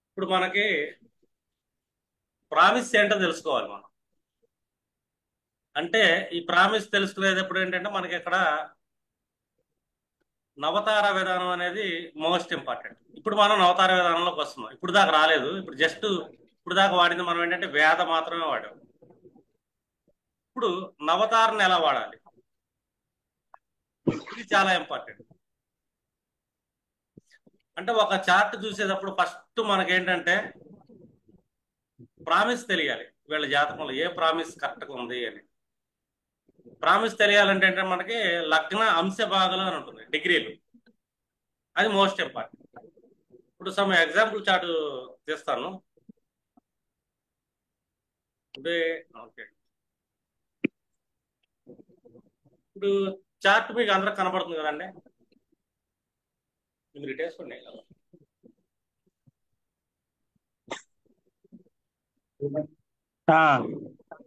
ఇప్పుడు మనకి ప్రామిస్ ఏంటో తెలుసుకోవాలి మనం. అంటే ఈ ప్రామిస్ తెలుసుకునేటప్పుడు ఏంటంటే మనకి ఇక్కడ నవతార విధానం అనేది మోస్ట్ ఇంపార్టెంట్. ఇప్పుడు మనం నవతార విధానంలోకి వస్తున్నాం. ఇప్పుడు దాకా రాలేదు. ఇప్పుడు దాకా వాడింది మనం ఏంటంటే వేద మాత్రమే వాడాం. ఇప్పుడు నవతారని ఎలా వాడాలి, ఇది చాలా ఇంపార్టెంట్. అంటే ఒక చార్ట్ చూసేటప్పుడు ఫస్ట్ మనకేంటంటే ప్రామిస్ తెలియాలి. వీళ్ళ జాతకంలో ఏ ప్రామిస్ కరెక్ట్గా ఉంది అని. ప్రామిస్ తెలియాలంటే అంటే మనకి లగ్న అంశ భాగాలు అని ఉంటుంది, డిగ్రీలు. అది మోస్ట్ ఇంపార్టెంట్. ఇప్పుడు సమ్ ఎగ్జాంపుల్ చార్ట్ తీస్తాను. Today okay. ఇప్పుడు చార్ట్ మీకు అందరికి కనబడుతుంది కదండి. మీరు ఇటేసుకోండి.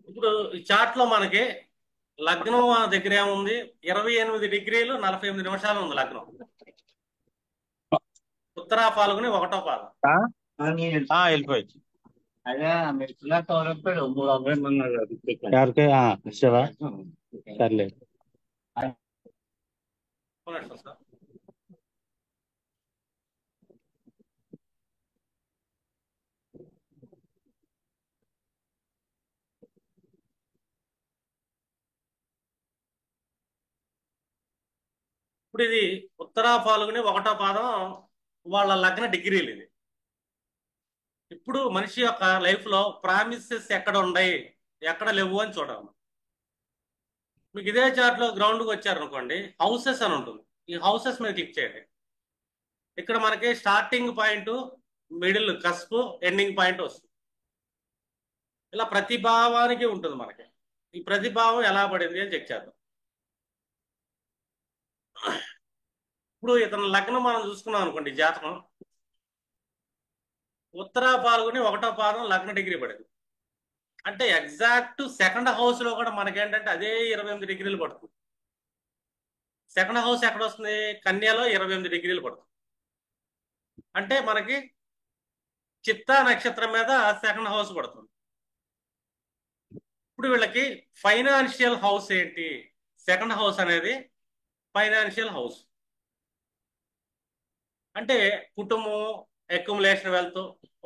ఇప్పుడు ఈ చార్ట్ లో మనకి లగ్నం దగ్గర ఏముంది, 28 డిగ్రీలు 48 నిమిషాలు ఉంది లగ్నం. ఉత్తరా పాల్గొని 1వ పాదం. వెళ్ళిపోయి అదే మీరు చిన్న సౌరభ్యుడు 3 ఎవరికి శివ సర్లే. సార్ ఇప్పుడు ఇది ఉత్తరా పాల్గొని 1వ పాదం వాళ్ళ లగ్న డిగ్రీలు. ఇది ఇప్పుడు మనిషి యొక్క లైఫ్ లో ప్రామిసెస్ ఎక్కడ ఉన్నాయి, ఎక్కడ లేవు అని చూడాలి. మీకు ఇదే చార్ట్ లో గ్రౌండ్కి వచ్చారనుకోండి, హౌసెస్ అని ఉంటుంది. ఈ హౌసెస్ మీద క్లిక్ చేయండి. ఇక్కడ మనకి starting point, middle cusp, ending point వస్తుంది. ఇలా ప్రతి భావానికి ఉంటుంది మనకి. ఈ ప్రతి భావం ఎలా పడింది అని చెక్ చేద్దాం. ఇప్పుడు ఇతను లగ్నం మనం చూసుకున్నాం అనుకోండి, జాతకం ఉత్తరా పాల్గొని 1వ పాదం లగ్న డిగ్రీ పడింది. అంటే ఎగ్జాక్ట్ సెకండ్ హౌస్ లో కూడా మనకేంటంటే అదే 28 డిగ్రీలు పడుతుంది. సెకండ్ హౌస్ ఎక్కడ వస్తుంది, కన్యలో 28 డిగ్రీలు పడుతుంది. అంటే మనకి చిత్తా నక్షత్రం మీద సెకండ్ హౌస్ పడుతుంది. ఇప్పుడు వీళ్ళకి ఫైనాన్షియల్ హౌస్ ఏంటి, సెకండ్ హౌస్ అనేది ఫైనాన్షియల్ హౌస్. అంటే కుటుంబం, అక్యుములేషన్ వెల్త్,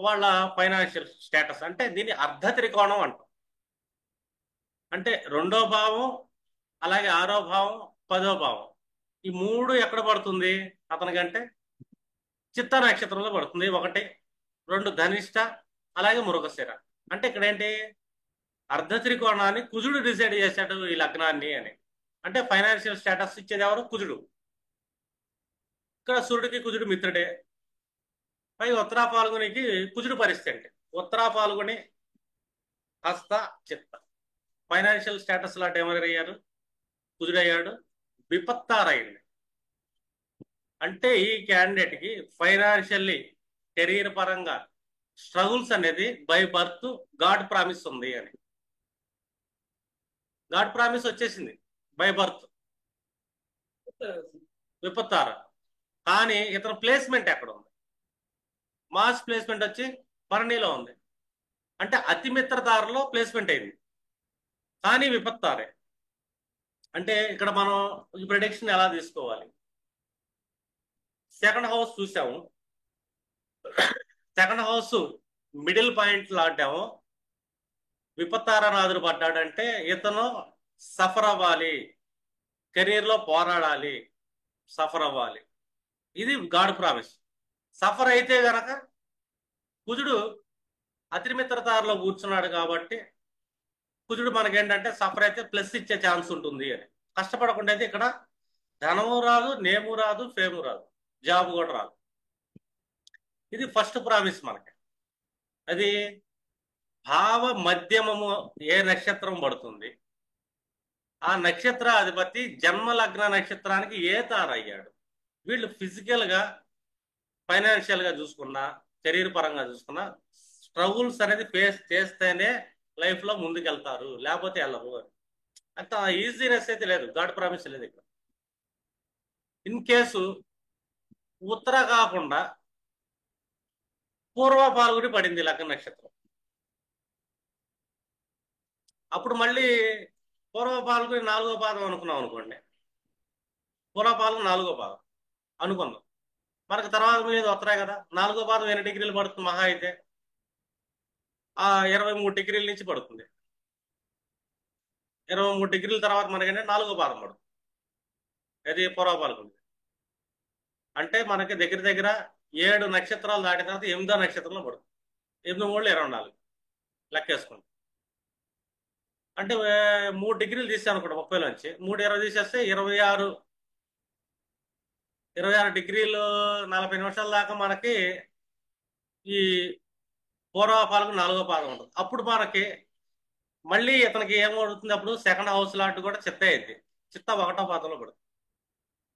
వాళ్ళ ఫైనాన్షియల్ స్టేటస్. అంటే దీన్ని అర్ధ త్రికోణం అంటాం. అంటే 2వ భావం, అలాగే 6వ భావం, 10వ భావం, ఈ 3 ఎక్కడ పడుతుంది అతనికంటే చిత్తా నక్షత్రంలో పడుతుంది. 1, 2 ధనిష్ట, అలాగే మృగశిర. అంటే ఇక్కడ ఏంటి, అర్ధ త్రికోణాన్ని కుజుడు డిసైడ్ చేశాడు ఈ లగ్నాన్ని అని. అంటే ఫైనాన్షియల్ స్టేటస్ ఇచ్చేది ఎవరు, కుజుడు. ఇక్కడ సూర్యుడికి కుజుడు మిత్రుడే. పై ఉత్తరా పాల్గొనికి కుజుడు పరిస్థితి అంటే ఉత్తరా పాల్గొని హస్త చిత్త ఫైనాన్షియల్ స్టేటస్ లాంటి ఎవరయ్యారు, కుజుడయ్యాడు, విపత్తారైంది. అంటే ఈ క్యాండిడేట్ కి ఫైనాన్షియల్లీ, కెరీర్ పరంగా స్ట్రగుల్స్ అనేది బై బర్త్ గాడ్ ప్రామిస్ ఉంది అని. గాడ్ ప్రామిస్ వచ్చేసింది బై బర్త్, విపత్తార. కానీ ఇతను ప్లేస్మెంట్ ఎక్కడ ఉంది, మాస్ ప్లేస్మెంట్ వచ్చి భరణిలో ఉంది. అంటే అతిమిత్రదారులో ప్లేస్మెంట్ అయింది, కానీ విపత్తారే. అంటే ఇక్కడ మనం ఈ ప్రిడిక్షన్ ఎలా తీసుకోవాలి, సెకండ్ హౌస్ చూసాము. సెకండ్ హౌస్ మిడిల్ పాయింట్ లాంటాము. విపత్తారనాథుడు పడ్డాడంటే ఇతను సఫర్ అవ్వాలి, కెరీర్లో పోరాడాలి, సఫర్ అవ్వాలి. ఇది గాడ్ ప్రామిస్. సఫర్ అయితే గనక కుజుడు అతిమిత్రతారలో కూర్చున్నాడు కాబట్టి కుజుడు మనకేంటంటే సఫర్ అయితే ప్లస్ ఇచ్చే ఛాన్స్ ఉంటుంది అని. కష్టపడకుండా అయితే ఇక్కడ ధనము రాదు, నేము రాదు, ఫేము రాదు, జాబ్ కూడా రాదు. ఇది ఫస్ట్ ప్రామిస్ మనకి. అది భావ మధ్యమము ఏ నక్షత్రం పడుతుంది, ఆ నక్షత్ర అధిపతి జన్మ లగ్న నక్షత్రానికి ఏ తారయ్యాడు. వీళ్ళు ఫిజికల్ గా, ఫైనాన్షియల్ గా చూసుకున్నా, కెరీర్ పరంగా చూసుకున్నా స్ట్రగుల్స్ అనేది ఫేస్ చేస్తేనే లైఫ్ లో ముందుకెళ్తారు, లేకపోతే వెళ్ళరు. అంత ఈజీనెస్ అయితే లేదు, గాడ్ ప్రామిస్ లేదు ఇక్కడ. ఇన్ కేసు ఉత్తర కాకుండా పూర్వ పాల్గొని పడింది లగ్న నక్షత్రం. అప్పుడు మళ్ళీ పూర్వ పాల్గొని 4వ పాదం అనుకున్నాం అనుకోండి. పూర్వ పాల్గొని 4వ పాదం అనుకుందాం. మనకు తర్వాత మీద ఉత్తరే కదా. 4వ పాదం ఎన్ని డిగ్రీలు పడుతుంది మహా అయితే? 23 డిగ్రీల నుంచి పడుతుంది. 23 డిగ్రీల తర్వాత మనకంటే 4వ పాదం పడుతుంది. అది పూర్వ పాల్గొని. అంటే మనకి దగ్గర దగ్గర 7 నక్షత్రాలు దాటిన తర్వాత 8వ నక్షత్రంలో పడుతుంది. 8 3 24 లెక్కేసుకోండి. అంటే 3 డిగ్రీలు తీసాను అనుకోండి 30 నుంచి. 3 20 తీసేస్తే 26 డిగ్రీలు 40 నిమిషాల దాకా మనకి ఈ పూర్వ పాలకు 4వ పాదం ఉంటుంది. అప్పుడు మనకి మళ్ళీ ఇతనికి ఏమవుతుంది, అప్పుడు సెకండ్ హౌస్ లాంటి కూడా చిత్త అయింది. చిత్త 1వ పాదంలో పడుతుంది.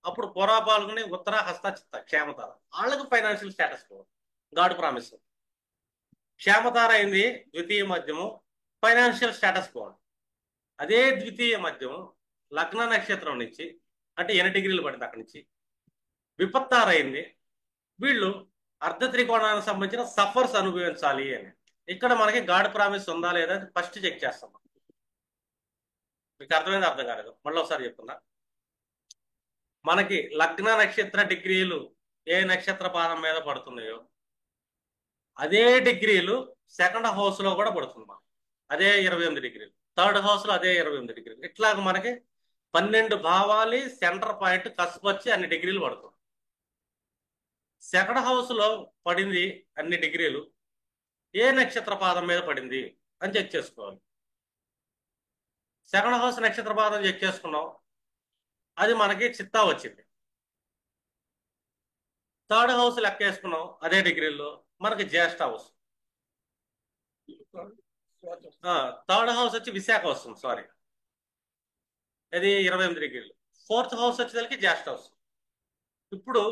అప్పుడు పూర్వ పాల్గొని ఉత్తర హస్త చిత్త క్షేమతార. వాళ్ళకి ఫైనాన్షియల్ స్టేటస్ పోవాలి. God promise. క్షేమతార అయింది ద్వితీయ మధ్యము, ఫైనాన్షియల్ స్టేటస్ పోవాలి. అదే ద్వితీయ మధ్యము లగ్న నక్షత్రం నుంచి, అంటే 8 డిగ్రీలు పడింది అక్కడి నుంచి విపత్తార అయింది. వీళ్ళు అర్ధ త్రికోణానికి సంబంధించిన సఫర్స్ అనుభవించాలి అని. ఇక్కడ మనకి గాడ్ ప్రామిస్ ఉందా లేదా ఫస్ట్ చెక్ చేస్తాం. మీకు అర్థమైంది అర్థం కాలేదు, మళ్ళీ ఒకసారి చెప్తున్నా. మనకి లగ్న నక్షత్ర డిగ్రీలు ఏ నక్షత్ర పాదం మీద పడుతున్నాయో అదే డిగ్రీలు సెకండ్ హౌస్ లో కూడా పడుతుంది మనకి. అదే 28 డిగ్రీలు. థర్డ్ హౌస్ లో అదే 28 డిగ్రీలు. ఇట్లాగ మనకి 12 భావాలు సెంటర్ పాయింట్ కసుపొచ్చి అన్ని డిగ్రీలు పడుతుంది. సెకండ్ హౌస్ లో పడింది అన్ని డిగ్రీలు ఏ నక్షత్ర పాదం మీద పడింది అని చెక్ చేసుకోవాలి. సెకండ్ హౌస్ నక్షత్ర పాదం చెక్ చేసుకున్నాం, అది మనకి చిత్తా వచ్చింది. థర్డ్ హౌస్ లెక్క వేసుకున్నాం, అదే డిగ్రీల్లో మనకి జ్యేష్ఠ హౌస్. థర్డ్ హౌస్ వచ్చి విశాఖ వస్తుంది, సారీ, అది 28 డిగ్రీలు. ఫోర్త్ హౌస్ వచ్చేసరికి జ్యేష్ఠ హౌస్. ఇప్పుడు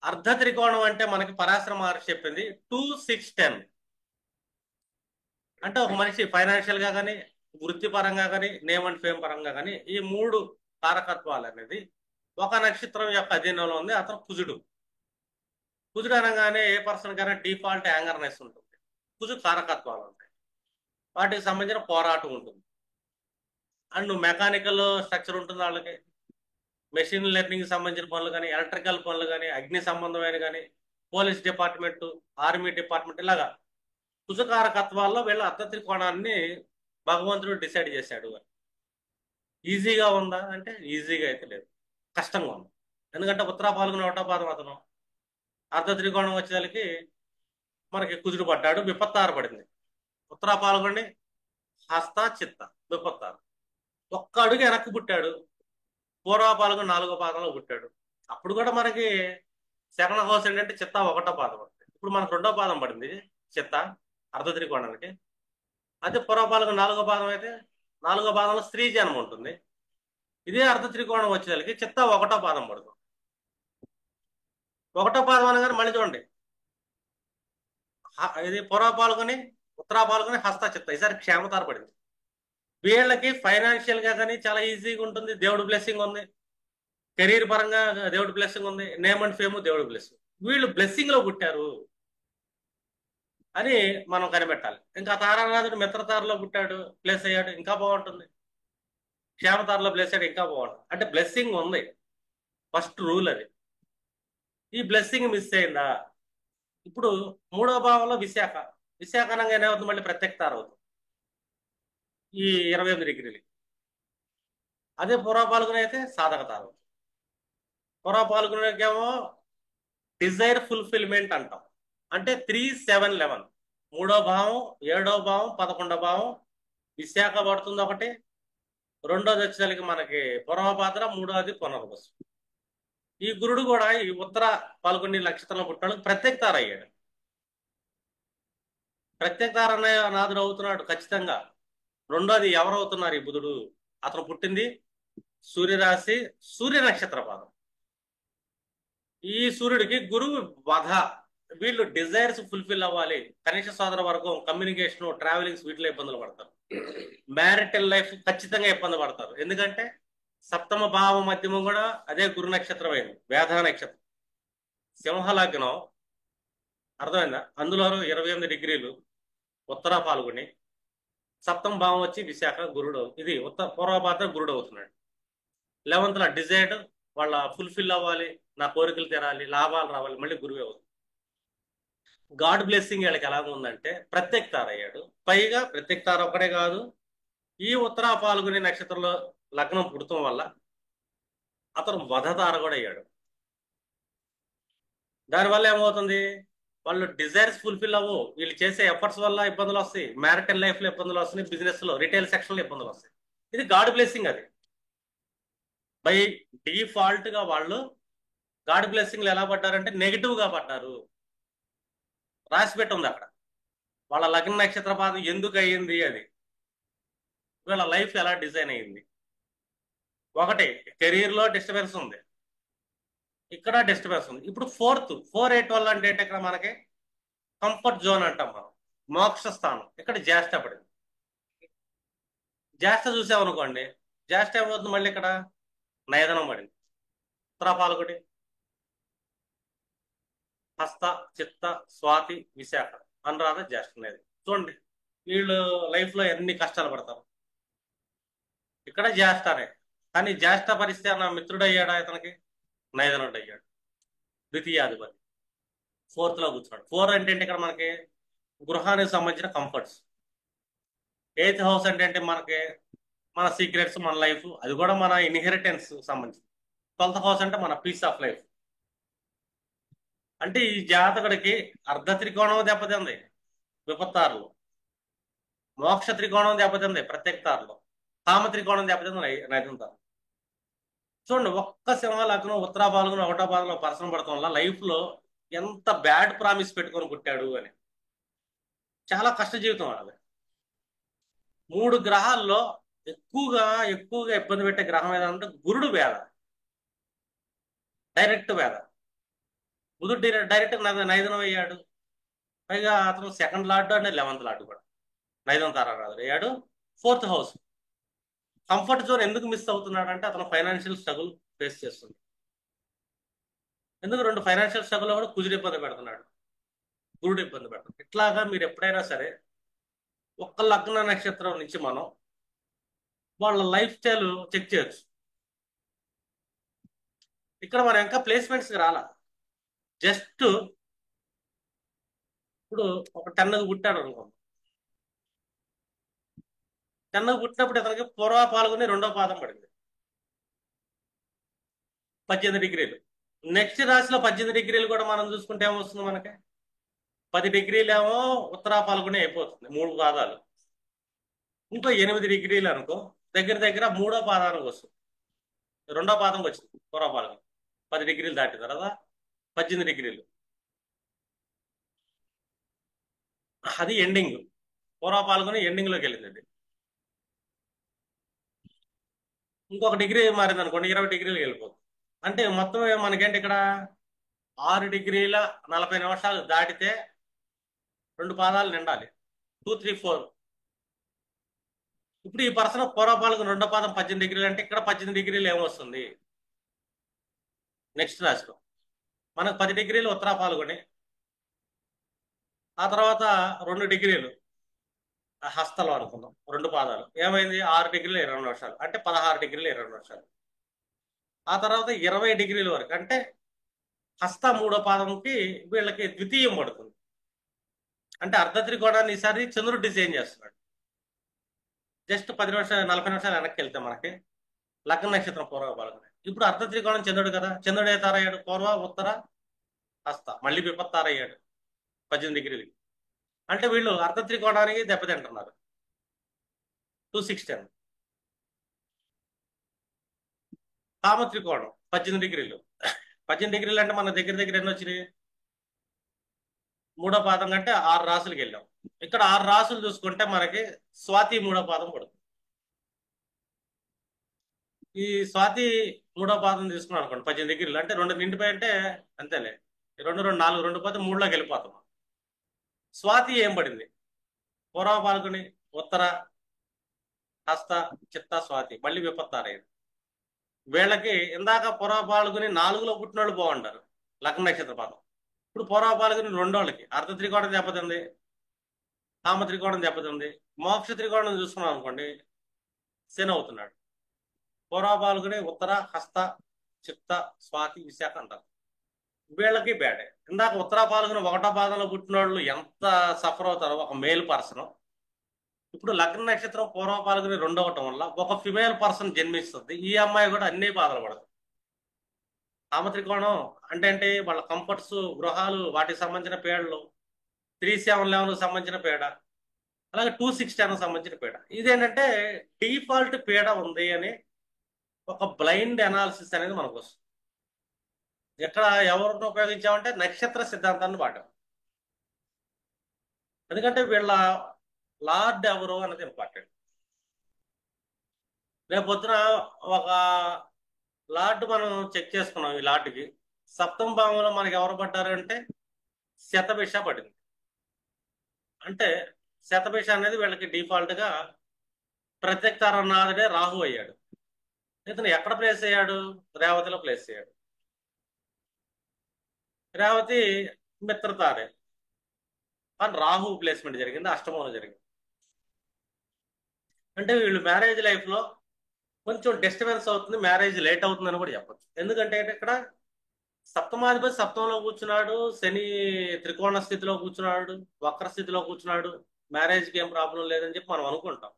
అర్ధ త్రికోణం అంటే మనకి పరాశర మహర్షి చెప్పింది 2, 6, 10. అంటే ఒక మనిషి ఫైనాన్షియల్ గా కానీ, వృత్తిపరంగా కానీ, నేమ్ అండ్ ఫేమ్ పరంగా కానీ ఈ 3 కారకత్వాలు అనేది ఒక నక్షత్రం యొక్క అధీనంలో ఉంది. అతను కుజుడు. కుజుడు అనగానే ఏ పర్సన్ కైనా డిఫాల్ట్ యాంగర్నెస్ ఉంటుంది. కుజు కారకత్వాలు ఉంటాయి, వాటికి సంబంధించిన పోరాటం ఉంటుంది. అండ్ మెకానికల్ స్ట్రక్చర్ ఉంటుంది వాళ్ళకి. మెషిన్ లెర్నింగ్ సంబంధించిన పనులు కానీ, ఎలక్ట్రికల్ పనులు కానీ, అగ్ని సంబంధమైన కానీ, పోలీస్ డిపార్ట్మెంట్, ఆర్మీ డిపార్ట్మెంట్, ఇలాగా కుజకారకత్వాల్లో వీళ్ళ అర్ధ త్రికోణాన్ని భగవంతుడు డిసైడ్ చేశాడు. ఈజీగా ఉందా అంటే ఈజీగా అయితే లేదు, కష్టంగా ఉంది. ఎందుకంటే ఉత్తరా పాల్గొని 1వ పాదం అతను అర్ధ త్రికోణం వచ్చేసరికి మనకి కుజుడు పడ్డాడు, విపత్తార పడింది. ఉత్తరా పాల్గొని హస్త చిత్త విపత్తార. ఒక్క అడుగు వెనక్కి పుట్టాడు, పూర్వ పాల్గొని 4వ పాదంలో పుట్టాడు. అప్పుడు కూడా మనకి సెకండ్ హౌస్ ఏంటంటే చిత్త 1వ పాదం పడుతుంది. ఇప్పుడు మనకు 2వ పాదం పడింది చిత్త అర్ధ త్రికోణానికి. అదే పూర్వ పాల్గొని 4వ పాదం అయితే 4వ పాదంలో స్త్రీ జన్మ ఉంటుంది. ఇదే అర్ధ త్రికోణం వచ్చేసరికి చిత్త 1వ పాదం పడుతుంది. 1వ పాదం అనగానే మళ్ళీ చూడండి, ఇది పూర్వ పాల్గొని ఉత్తరా పాల్గొని హస్త చిత్త, ఈసారి క్షేమతార పడింది. వీళ్ళకి ఫైనాన్షియల్ గా కానీ చాలా ఈజీగా ఉంటుంది, దేవుడు బ్లెస్సింగ్ ఉంది. కెరీర్ పరంగా దేవుడు బ్లెస్సింగ్ ఉంది. నేమ్ అండ్ ఫేమ్ దేవుడు బ్లెస్సింగ్. వీళ్ళు బ్లెస్సింగ్ లో పుట్టారు అని మనం కనిపెట్టాలి. ఇంకా తారానాథుడు మిత్రతారలో పుట్టాడు, ప్లేస్ అయ్యాడు, ఇంకా బాగుంటుంది. క్షేమతారలో ప్లేస్ అయ్యాడు, ఇంకా బాగుంటుంది. అంటే బ్లెస్సింగ్ ఉంది, ఫస్ట్ రూల్ అది. ఈ బ్లెస్సింగ్ మిస్ అయిందా? ఇప్పుడు 3వ భావంలో విశాఖ. విశాఖ అనగా ఏమవుతుంది, మళ్ళీ ప్రత్యక్ష తార అవుతుంది ఈ 28 డిగ్రీలు. అదే పూర్వ పాల్గొని అయితే సాధక తార అవుతుంది. పూర్వ పాల్గొనేకేమో డిజైర్ ఫుల్ఫిల్మెంట్ అంటాం. అంటే 3, 7, 11. 3వ భావం, 7వ భావం, 11వ భావం విశాఖ పడుతుంది ఒకటి. 2వది వచ్చేసరికి మనకి పూర్వపాత్ర, 3వది పునర్వసు. ఈ గురుడు కూడా ఈ ఉత్తర పాల్గొని నక్షత్రంలో పుట్టాడు, ప్రత్యేక తార అయ్యాడు. ప్రత్యేక తార నాథుడు అవుతున్నాడు ఖచ్చితంగా. 2వది ఎవరు అవుతున్నారు? ఈ బుధుడు. అతను పుట్టింది సూర్యరాశి, సూర్య నక్షత్ర పాదం. ఈ సూర్యుడికి గురువు వధ. వీళ్ళు డిజైర్స్ ఫుల్ఫిల్ అవ్వాలి. కనిష్ట సోదర వర్గం, కమ్యూనికేషన్, ట్రావెలింగ్స్, వీటిలో ఇబ్బందులు పడతారు. మ్యారిటల్ లైఫ్ ఖచ్చితంగా ఇబ్బంది పడతారు. ఎందుకంటే 7వ భావం మధ్యమం కూడా అదే గురు నక్షత్రం అయింది, వేధ నక్షత్రం. సింహలగ్నం అర్థమైందా? అందులో 28 డిగ్రీలు ఉత్తర పాల్గొని, సప్తమ భావం వచ్చి విశాఖ గురుడు, ఇది పూర్వభాద్ర గురుడు అవుతున్నాడు. 11th డిజైర్డ్, వాళ్ళ ఫుల్ఫిల్ అవ్వాలి, నా కోరికలు తీరాలి, లాభాలు రావాలి, మళ్ళీ గురువే అవుతుంది. గాడ్ బ్లెస్సింగ్ వీళ్ళకి ఎలా ఉందంటే ప్రత్యేక తార అయ్యాడు. పైగా ప్రత్యేక తార ఒక్కడే కాదు, ఈ ఉత్తర పాల్గొనే నక్షత్రంలో లగ్నం పుడటం వల్ల అతను వధతార కూడా అయ్యాడు. దానివల్ల ఏమవుతుంది, వాళ్ళు డిజైర్స్ ఫుల్ఫిల్ అవ్వు, వీళ్ళు చేసే ఎఫర్ట్స్ వల్ల ఇబ్బందులు వస్తాయి, మ్యారిటల్ లైఫ్ లో ఇబ్బందులు వస్తాయి, బిజినెస్ లో రిటైల్ సెక్షన్ లో ఇబ్బందులు వస్తాయి. ఇది గాడ్ బ్లెస్సింగ్. అది బై డిఫాల్ట్ గా వాళ్ళు గాడ్ బ్లెస్సింగ్లు ఎలా పడ్డారంటే నెగిటివ్ గా పడ్డారు. రాసి పెట్టి ఉంది అక్కడ వాళ్ళ లగ్న నక్షత్ర పాదం ఎందుకు అయ్యింది, అది వీళ్ళ లైఫ్ ఎలా డిజైన్ అయ్యింది. ఒకటి కెరీర్ లో డిస్టర్బెన్స్ ఉంది, ఇక్కడ డిస్టర్బెన్స్ ఉంది. ఇప్పుడు 4-8 వల్ల అంటే ఇక్కడ మనకి కంఫర్ట్ జోన్ అంటాం మనం, మోక్ష స్థానం. ఇక్కడ జ్యేష్ఠ పడింది. జ్యేష్ఠ చూసామనుకోండి, జ్యేష్ఠ ఏమవుతుంది, మళ్ళీ ఇక్కడ నయదనం పడింది. ఉత్తర పాల్గొని, హస్త, చిత్త, స్వాతి, విశాఖ, అనురాధ, జ్యేష్ఠ అనేది. చూడండి వీళ్ళు లైఫ్ లో ఎన్ని కష్టాలు పడతారు. ఇక్కడ జ్యేష్ఠనే, కానీ జ్యేష్ఠ పరిస్థితి అన్న మిత్రుడు అయ్యాడా ఇతనికి, నయదనుడు అయ్యాడు. ద్వితీయాధిపతి 4th లో కూర్చున్నాడు. 4 అంటే ఇక్కడ మనకి గృహానికి సంబంధించిన కంఫర్ట్స్. 8th హౌస్ అంటే మనకి మన సీక్రెట్స్, మన లైఫ్, అది కూడా మన ఇన్హెరిటెన్స్ సంబంధించి. 12th హౌస్ అంటే మన పీస్ ఆఫ్ లైఫ్. అంటే ఈ జాతకుడికి అర్ధ త్రికోణం దెబ్బతింది విపత్తారులో, మోక్ష త్రికోణం దెబ్బతింది ప్రత్యేక తారులో, కామ త్రికోణం దెబ్బతింది నైతం తారు. చూడండి, ఒక్క సింహ లగ్నం ఉత్తరా పాల్గొని 1వ పాదంలో పర్సన పడటం వల్ల లైఫ్ లో ఎంత బ్యాడ్ ప్రామిస్ పెట్టుకొని పుట్టాడు అని. చాలా కష్ట జీవితం అది. 3 గ్రహాల్లో ఎక్కువగా ఇబ్బంది పెట్టే గ్రహం ఏదంటే గురుడు వేద, డైరెక్ట్ వేద. బుధుడు డైరెక్ట్ నైదనం అయ్యాడు. పైగా అతను 2nd లార్డ్ అంటే 11th లార్డ్ కూడా నైదం తారారాజు అయ్యాడు. 4th house. కంఫర్ట్ జోన్ ఎందుకు మిస్ అవుతున్నాడు అంటే అతను ఫైనాన్షియల్ స్ట్రగుల్ ఫేస్ చేస్తుంది. ఎందుకు 2 ఫైనాన్షియల్ స్ట్రగుల్ కూడా కుజుడు ఇబ్బంది పెడుతున్నాడు, గురుడు ఇబ్బంది పెడుతున్నాడు. ఇట్లాగా మీరు ఎప్పుడైనా సరే ఒక్క లగ్న నక్షత్రం నుంచి మనం వాళ్ళ లైఫ్ స్టైల్ చెక్ చేయొచ్చు. ఇక్కడ మనం ఇంకా ప్లేస్మెంట్స్ రాలా. జస్ట్ ఇప్పుడు ఒక 10కు పుట్టాడు అనుకో, 10కు పుట్టినప్పుడు ఇతనికి పూర్వ పాల్గొని 2వ పాదం పడింది, 18 డిగ్రీలు. నెక్స్ట్ రాశిలో 18 డిగ్రీలు కూడా మనం చూసుకుంటే ఏమొస్తుంది, మనకి 10 డిగ్రీలు ఏమో ఉత్తరా పాల్గొని అయిపోతుంది, 3 పాదాలు. ఇంకో 8 డిగ్రీలు అనుకో, దగ్గర 3వ పాదానికి వస్తుంది, 2వ పాదంకి వచ్చింది పూర్వ పాల్గొని. 10 డిగ్రీలు దాటిన తర్వాత 18 డిగ్రీలు, అది ఎండింగ్. పూర్వ పాల్గొని ఎండింగ్ లోకి వెళ్ళింది. ఇంకొక డిగ్రీ మారింది అనుకోండి, 20 డిగ్రీలకు వెళ్ళిపోతుంది. అంటే మొత్తం మనకేంటి ఇక్కడ 6 డిగ్రీల 40 నిమిషాలు దాటితే 2 పాదాలు నిండాలి, 2, 3, 4. ఇప్పుడు ఈ పర్సన్ పూర్వపాలకు 2వ పాదం 18 డిగ్రీలు అంటే ఇక్కడ 18 డిగ్రీలు ఏమొస్తుంది నెక్స్ట్ రాశిలో. మనకు 10 డిగ్రీలు ఉత్తరా పాల్గొని, ఆ తర్వాత 2 డిగ్రీలు హస్తలో అనుకుందాం, 2 పాదాలు ఏమైంది, 6 డిగ్రీలు 20 నిమిషాలు అంటే 16 డిగ్రీలు 20 నిమిషాలు. ఆ తర్వాత 20 డిగ్రీల వరకు అంటే హస్త 3వ పాదంకి వీళ్ళకి ద్వితీయం పడుతుంది. అంటే అర్ధ త్రికోణాన్ని ఈసారి చంద్రుడు డిజైన్ చేస్తున్నాడు. జస్ట్ 10 నిమిషాలు 40 నిమిషాలు వెనక్కి వెళ్తే మనకి లగ్న నక్షత్రం పూర్వ పాల్గొని. ఇప్పుడు అర్ధ త్రికోణం చంద్రుడు కదా, చంద్రుడు ఏ తారయ్యాడు, పూర్వ, ఉత్తర, హస్త, మళ్ళీ విపత్తారయ్యాడు 18 డిగ్రీలకి. అంటే వీళ్ళు అర్ధ త్రికోణానికి దెబ్బతింటున్నారు. 2, 6, 10. కామ త్రికోణం 18 డిగ్రీలు. 18 డిగ్రీలు అంటే మన దగ్గర ఎన్ని వచ్చినాయి, 3వ పాదం కంటే 6 రాసులకు వెళ్ళాం. ఇక్కడ 6 రాసులు చూసుకుంటే మనకి స్వాతి 3వ పాదం పడుతుంది. ఈ స్వాతి 3వ పాదం తీసుకున్నాం అనుకోండి, 18 డిగ్రీలు అంటే 2 నిండిపోయి అంటే అంతేలే, 2, 2, 4, 2 పోతే 3లోకి వెళ్ళిపోతాం. స్వాతి ఏం పడింది, పూర్వ పాల్గొని, ఉత్తర, హస్త, చిత్త, స్వాతి, మళ్ళీ విపత్తారయ్యారు. వీళ్ళకి ఇందాక పూర్వ పాల్గొని 4లో పుట్టిన వాళ్ళు బాగుంటారు, లగ్న నక్షత్ర పాదం. ఇప్పుడు పూర్వపాలకుని రెండోళ్ళకి అర్ధ త్రికోణం దెబ్బతింది, కామ త్రికోణం దెబ్బతింది, మోక్ష త్రికోణం చూసుకున్నాం అనుకోండి శని అవుతున్నాడు. పూర్వపాలకుని ఉత్తర, హస్త, చిత్త, స్వాతి, విశాఖ అంటారు. వీళ్ళకి బ్యాడే. ఇందాక ఉత్తర పాల్గొని ఒకటో పాదంలో పుట్టిన వాళ్ళు ఎంత సఫర్ అవుతారో ఒక మేల్ పర్సన్, ఇప్పుడు లగ్న నక్షత్రం పూర్వ పాల్గొని రెండవటం వల్ల ఒక ఫిమేల్ పర్సన్ జన్మిస్తుంది. ఈ అమ్మాయి కూడా అన్ని బాధలు పడదు. కామత్రికోణం అంటే వాళ్ళ కంఫర్ట్స్, గృహాలు, వాటికి సంబంధించిన పేడలు, 3-7-11 సంబంధించిన పేడ, అలాగే 2-6-10 సంబంధించిన పేడ. ఇదేంటంటే డిఫాల్ట్ పేడ ఉంది అని ఒక బ్లైండ్ అనాలిసిస్ అనేది మనకు వస్తుంది. ఎక్కడ ఎవరిని ఉపయోగించామంటే నక్షత్ర సిద్ధాంతాన్ని వాడాం. ఎందుకంటే వీళ్ళ లార్డ్ ఎవరు అన్నది ఇంపార్టెంట్. రేపు పొద్దున ఒక లార్డ్ మనం చెక్ చేసుకున్నాం. ఈ లార్డ్కి సప్తమ భావంలో మనకి ఎవరు పడ్డారు అంటే శతభిష పడింది. అంటే శతభిష అనేది వీళ్ళకి డిఫాల్ట్ గా ప్రత్యక్తారనాథుడే రాహు అయ్యాడు. ఇతను ఎక్కడ ప్లేస్ అయ్యాడు? రేవతిలో ప్లేస్ అయ్యాడు. రేవతి మిత్రతారే, కానీ రాహు ప్లేస్మెంట్ జరిగింది, అష్టమంలో జరిగింది. అంటే వీళ్ళు మ్యారేజ్ లైఫ్ లో కొంచెం డిస్టర్బెన్స్ అవుతుంది, మ్యారేజ్ లేట్ అవుతుందని కూడా చెప్పచ్చు. ఎందుకంటే ఇక్కడ సప్తమాధిపతి సప్తంలో కూర్చున్నాడు, శని త్రికోణ స్థితిలో కూర్చున్నాడు, వక్ర స్థితిలో కూర్చున్నాడు, మ్యారేజ్కి ఏం ప్రాబ్లం లేదని చెప్పి మనం అనుకుంటాం.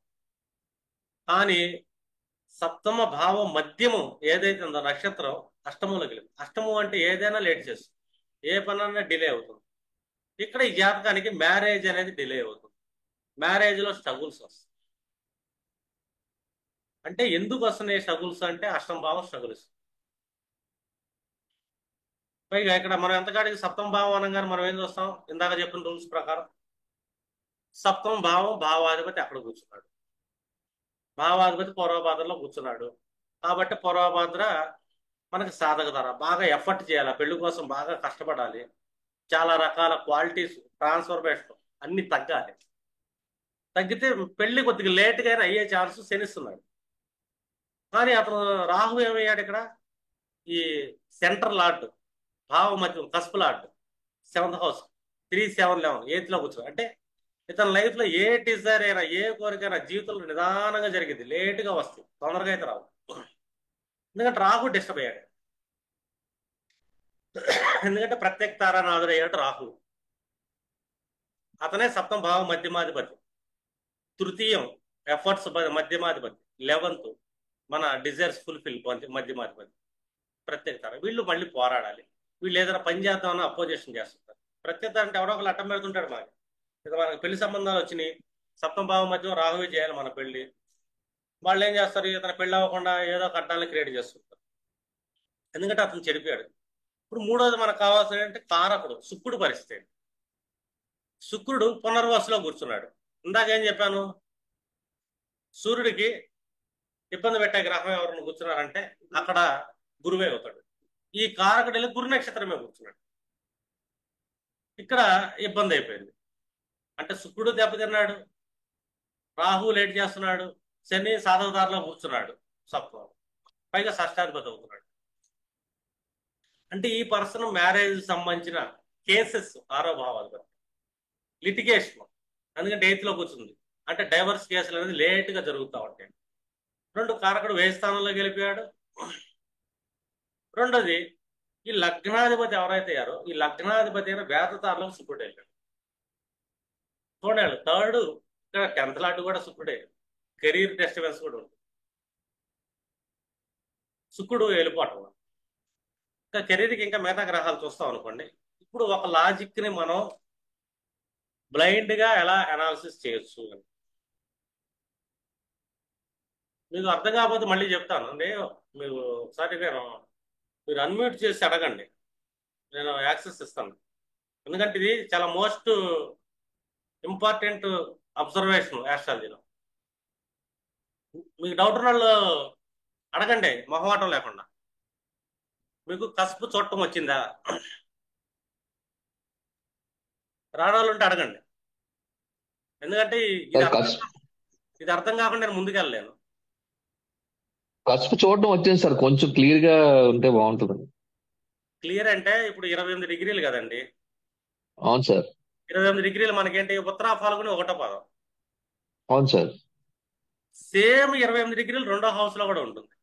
కానీ సప్తమ భావం మధ్యము ఏదైతే ఉందో నక్షత్రం అష్టమంలోకి వెళ్ళింది. అష్టమం అంటే ఏదైనా లేట్ చేస్తుంది, ఏ పనైనా డిలే అవుతుంది. ఇక్కడ ఈ జాతకానికి మ్యారేజ్ అనేది డిలే అవుతుంది, మ్యారేజ్లో స్ట్రగుల్స్ వస్తాయి. అంటే ఎందుకు వస్తున్నాయి స్ట్రగుల్స్ అంటే అష్టమ భావం స్ట్రగుల్స్. పైగా ఇక్కడ మనం ఎంతకాడికి సప్తమ భావం అనగానే మనం ఏం చూస్తాం? ఇందాక చెప్పిన రూల్స్ ప్రకారం సప్తమ భావం భావాధిపతి అక్కడ కూర్చున్నాడు, భావాధిపతి పూర్వభాద్రలో కూర్చున్నాడు. కాబట్టి పూర్వభాద్ర మనకి సాధక ధర, బాగా ఎఫర్ట్ చేయాలి, పెళ్లి కోసం బాగా కష్టపడాలి, చాలా రకాల క్వాలిటీస్, ట్రాన్స్ఫర్మేషన్ అన్ని తగ్గాలి. తగ్గితే పెళ్లి కొద్దిగా లేట్గా అయినా అయ్యే ఛాన్స్ శనిస్తున్నాడు. కానీ అతను రాహు ఏమయ్యాడు ఇక్కడ? ఈ సెంటర్ లార్డ్, భావ మధ్యం కస్పు లార్డ్, 7th హౌస్, 3-7-11 8లో కూర్చో. అంటే ఇతని లైఫ్ లో ఏ డిజైర్ అయినా, ఏ కోరికైనా జీవితంలో నిదానంగా జరిగింది, లేటుగా వస్తుంది, తొందరగా అయితే రావు. ఎందుకంటే రాహు డిస్టర్బ్ అయ్యాడు. ఎందుకంటే ప్రత్యేక తారానాథుడు అయ్యాడు రాహు. అతనే సప్తమ భావం మధ్యమాధిపతి, తృతీయం ఎఫర్ట్స్ మధ్యమాధిపతి, 11th మన డిజైర్స్ ఫుల్ఫిల్ మధ్యమాధిపతి, ప్రత్యేక తార. వీళ్ళు మళ్ళీ పోరాడాలి, వీళ్ళు ఏదైనా పని చేద్దామని అపోజిషన్ చేస్తుంటారు. ప్రత్యేక అంటే ఎవడో ఒకళ్ళు అట్టం పెడుతుంటాడు. మనకి ఇక మనకి పెళ్లి సంబంధాలు వచ్చినాయి, సప్తమ భావం మధ్య రాహువే చేయాలి మన పెళ్లి. వాళ్ళు ఏం చేస్తారు? ఇతను పెళ్లి అవ్వకుండా ఏదో ఒక అడ్డాన్ని క్రియేట్ చేస్తుంటారు, ఎందుకంటే అతను చెడిపోయాడు. ఇప్పుడు మూడోది మనకు కావాల్సిన అంటే కారకుడు శుక్రుడు పరిస్థితి. శుక్రుడు పునర్వసులో కూర్చున్నాడు. ఇందాకేం చెప్పాను? సూర్యుడికి ఇబ్బంది పెట్టే గ్రహం ఎవరిని కూర్చున్నారంటే అక్కడ గురువే అవుతాడు. ఈ కారకుడు వెళ్ళి గురు నక్షత్రమే కూర్చున్నాడు. ఇక్కడ ఇబ్బంది అయిపోయింది. అంటే శుక్రుడు దెబ్బతిన్నాడు, రాహు లేట్ చేస్తున్నాడు, శని సాధకదారిలో కూర్చున్నాడు సప్తం, పైగా షష్టాధిపతి అవుతున్నాడు. అంటే ఈ పర్సన్ మ్యారేజ్ సంబంధించిన కేసెస్ 6వ భావాధిపతి, లిటిగేషన్, అందుకంటే 8th లో కూర్చుంది. అంటే డైవర్స్ కేసులు అనేది లేట్గా జరుగుతూ ఉంటాయి. 2 కారకుడు వ్యయ స్థానంలో గెలిపాడు. రెండోది ఈ లగ్నాధిపతి ఎవరైతే అయ్యారో ఈ లగ్నాధిపతి అయిన వేదతారలో శుక్రుడు వెళ్ళాడు. చూడాలి 3rd ఇక్కడ 10th లాంటి కూడా శుక్రుడే. కెరీర్ డిస్టర్బెన్స్ కూడా ఉంది, శుక్రుడు వెళ్ళిపోవటం. ఇంకా కెరీర్కి ఇంకా మిగతా గ్రహాలు చూస్తాం అనుకోండి. ఇప్పుడు ఒక లాజిక్ ని మనం బ్లైండ్ గా ఎలా అనాలిసిస్ చేయొచ్చు అని మీకు అర్థం కాకపోతే మళ్ళీ చెప్తాను. నేను మీరు ఒకసారి మీరు అన్మ్యూట్ చేసి అడగండి, నేను యాక్సెస్ ఇస్తాను. ఎందుకంటే ఇది చాలా మోస్ట్ ఇంపార్టెంట్ అబ్జర్వేషన్ యాస్ట్రాలజీలో. మీకు డౌట్ ఉన్న వాళ్ళు అడగండి, మొహమాటం లేకుండా. మీకు కసుపు చూడటం వచ్చిందా? రాడాలు ఉంటే అడగండి. ఎందుకంటే ఇది అర్థం కాకుండా నేను ముందుకెళ్ళలేను. కసుపు చూడడం వచ్చింది సార్, కొంచెం క్లియర్ గా ఉంటే బాగుంటుంది. క్లియర్ అంటే ఇప్పుడు 28 డిగ్రీలు కదండి. అవును సార్. 28 డిగ్రీలు మనకేంటి, ఉత్తరా ఫాల్గుని ఒకటో పాదం. అవును సార్. సేమ్ 28 డిగ్రీలు రెండో హౌస్ లో కూడా ఉంటుంది.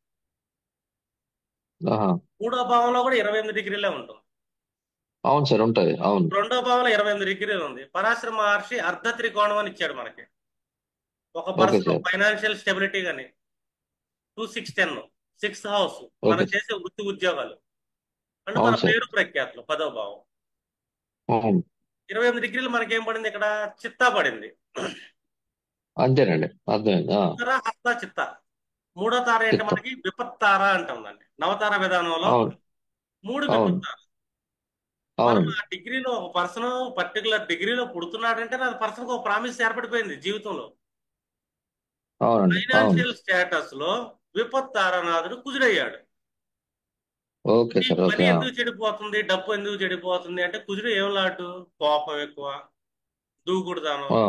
ఆహా. మూడో భావంలో కూడా 28 డిగ్రీలే ఉంటుంది. అవును సార్, ఉంటది. అవును. రెండో భావంలో 28 డిగ్రీలు ఉంది. పరాశర మహర్షి అర్ధ త్రికోణం అని ఇచ్చాడు మనకి. ఒక okay person sir. Financial stability గాని 2 6 10 సిక్స్త్ హౌస్ మనం ఓకే సార్. చేసే వృత్తి ఉద్యోగాలు అంటే మన అవును సార్. పేరు ప్రఖ్యాతులు 10వ భావం. అవును. 28 డిగ్రీలు మనకేం పడింది ఇక్కడ, చిత్తా పడింది. అంతేనండి, అర్థమైంది. ఉత్తర హస్త చిత్త. మూడో తార ఏంటి చిత్తం. మనకి, విపత్తార అంటుందండి. నవతార విధానంలో అవును. 3 అవును. విపత్తార. మనం అవునండి. ఆ డిగ్రీలో ఒక పర్సన్ పర్టికులర్ డిగ్రీలో పుడుతున్నాడంటే నా పర్సన్కి ఒక ప్రామిస్ ఏర్పడిపోయింది జీవితంలో. అవునండి. అవును. ఫైనాన్షియల్ స్టేటస్ లో విపత్తారనాథుడు కుజుడయ్యాడు. ఓకే ఈ సార్. పని ఓకే. ఎందుకు చెడిపోతుంది, డబ్బు ఎందుకు చెడిపోతుంది అంటే కుజుడు ఏం లాంటి, కోపం ఎక్కువ, దూకుడుదనం, ఆ,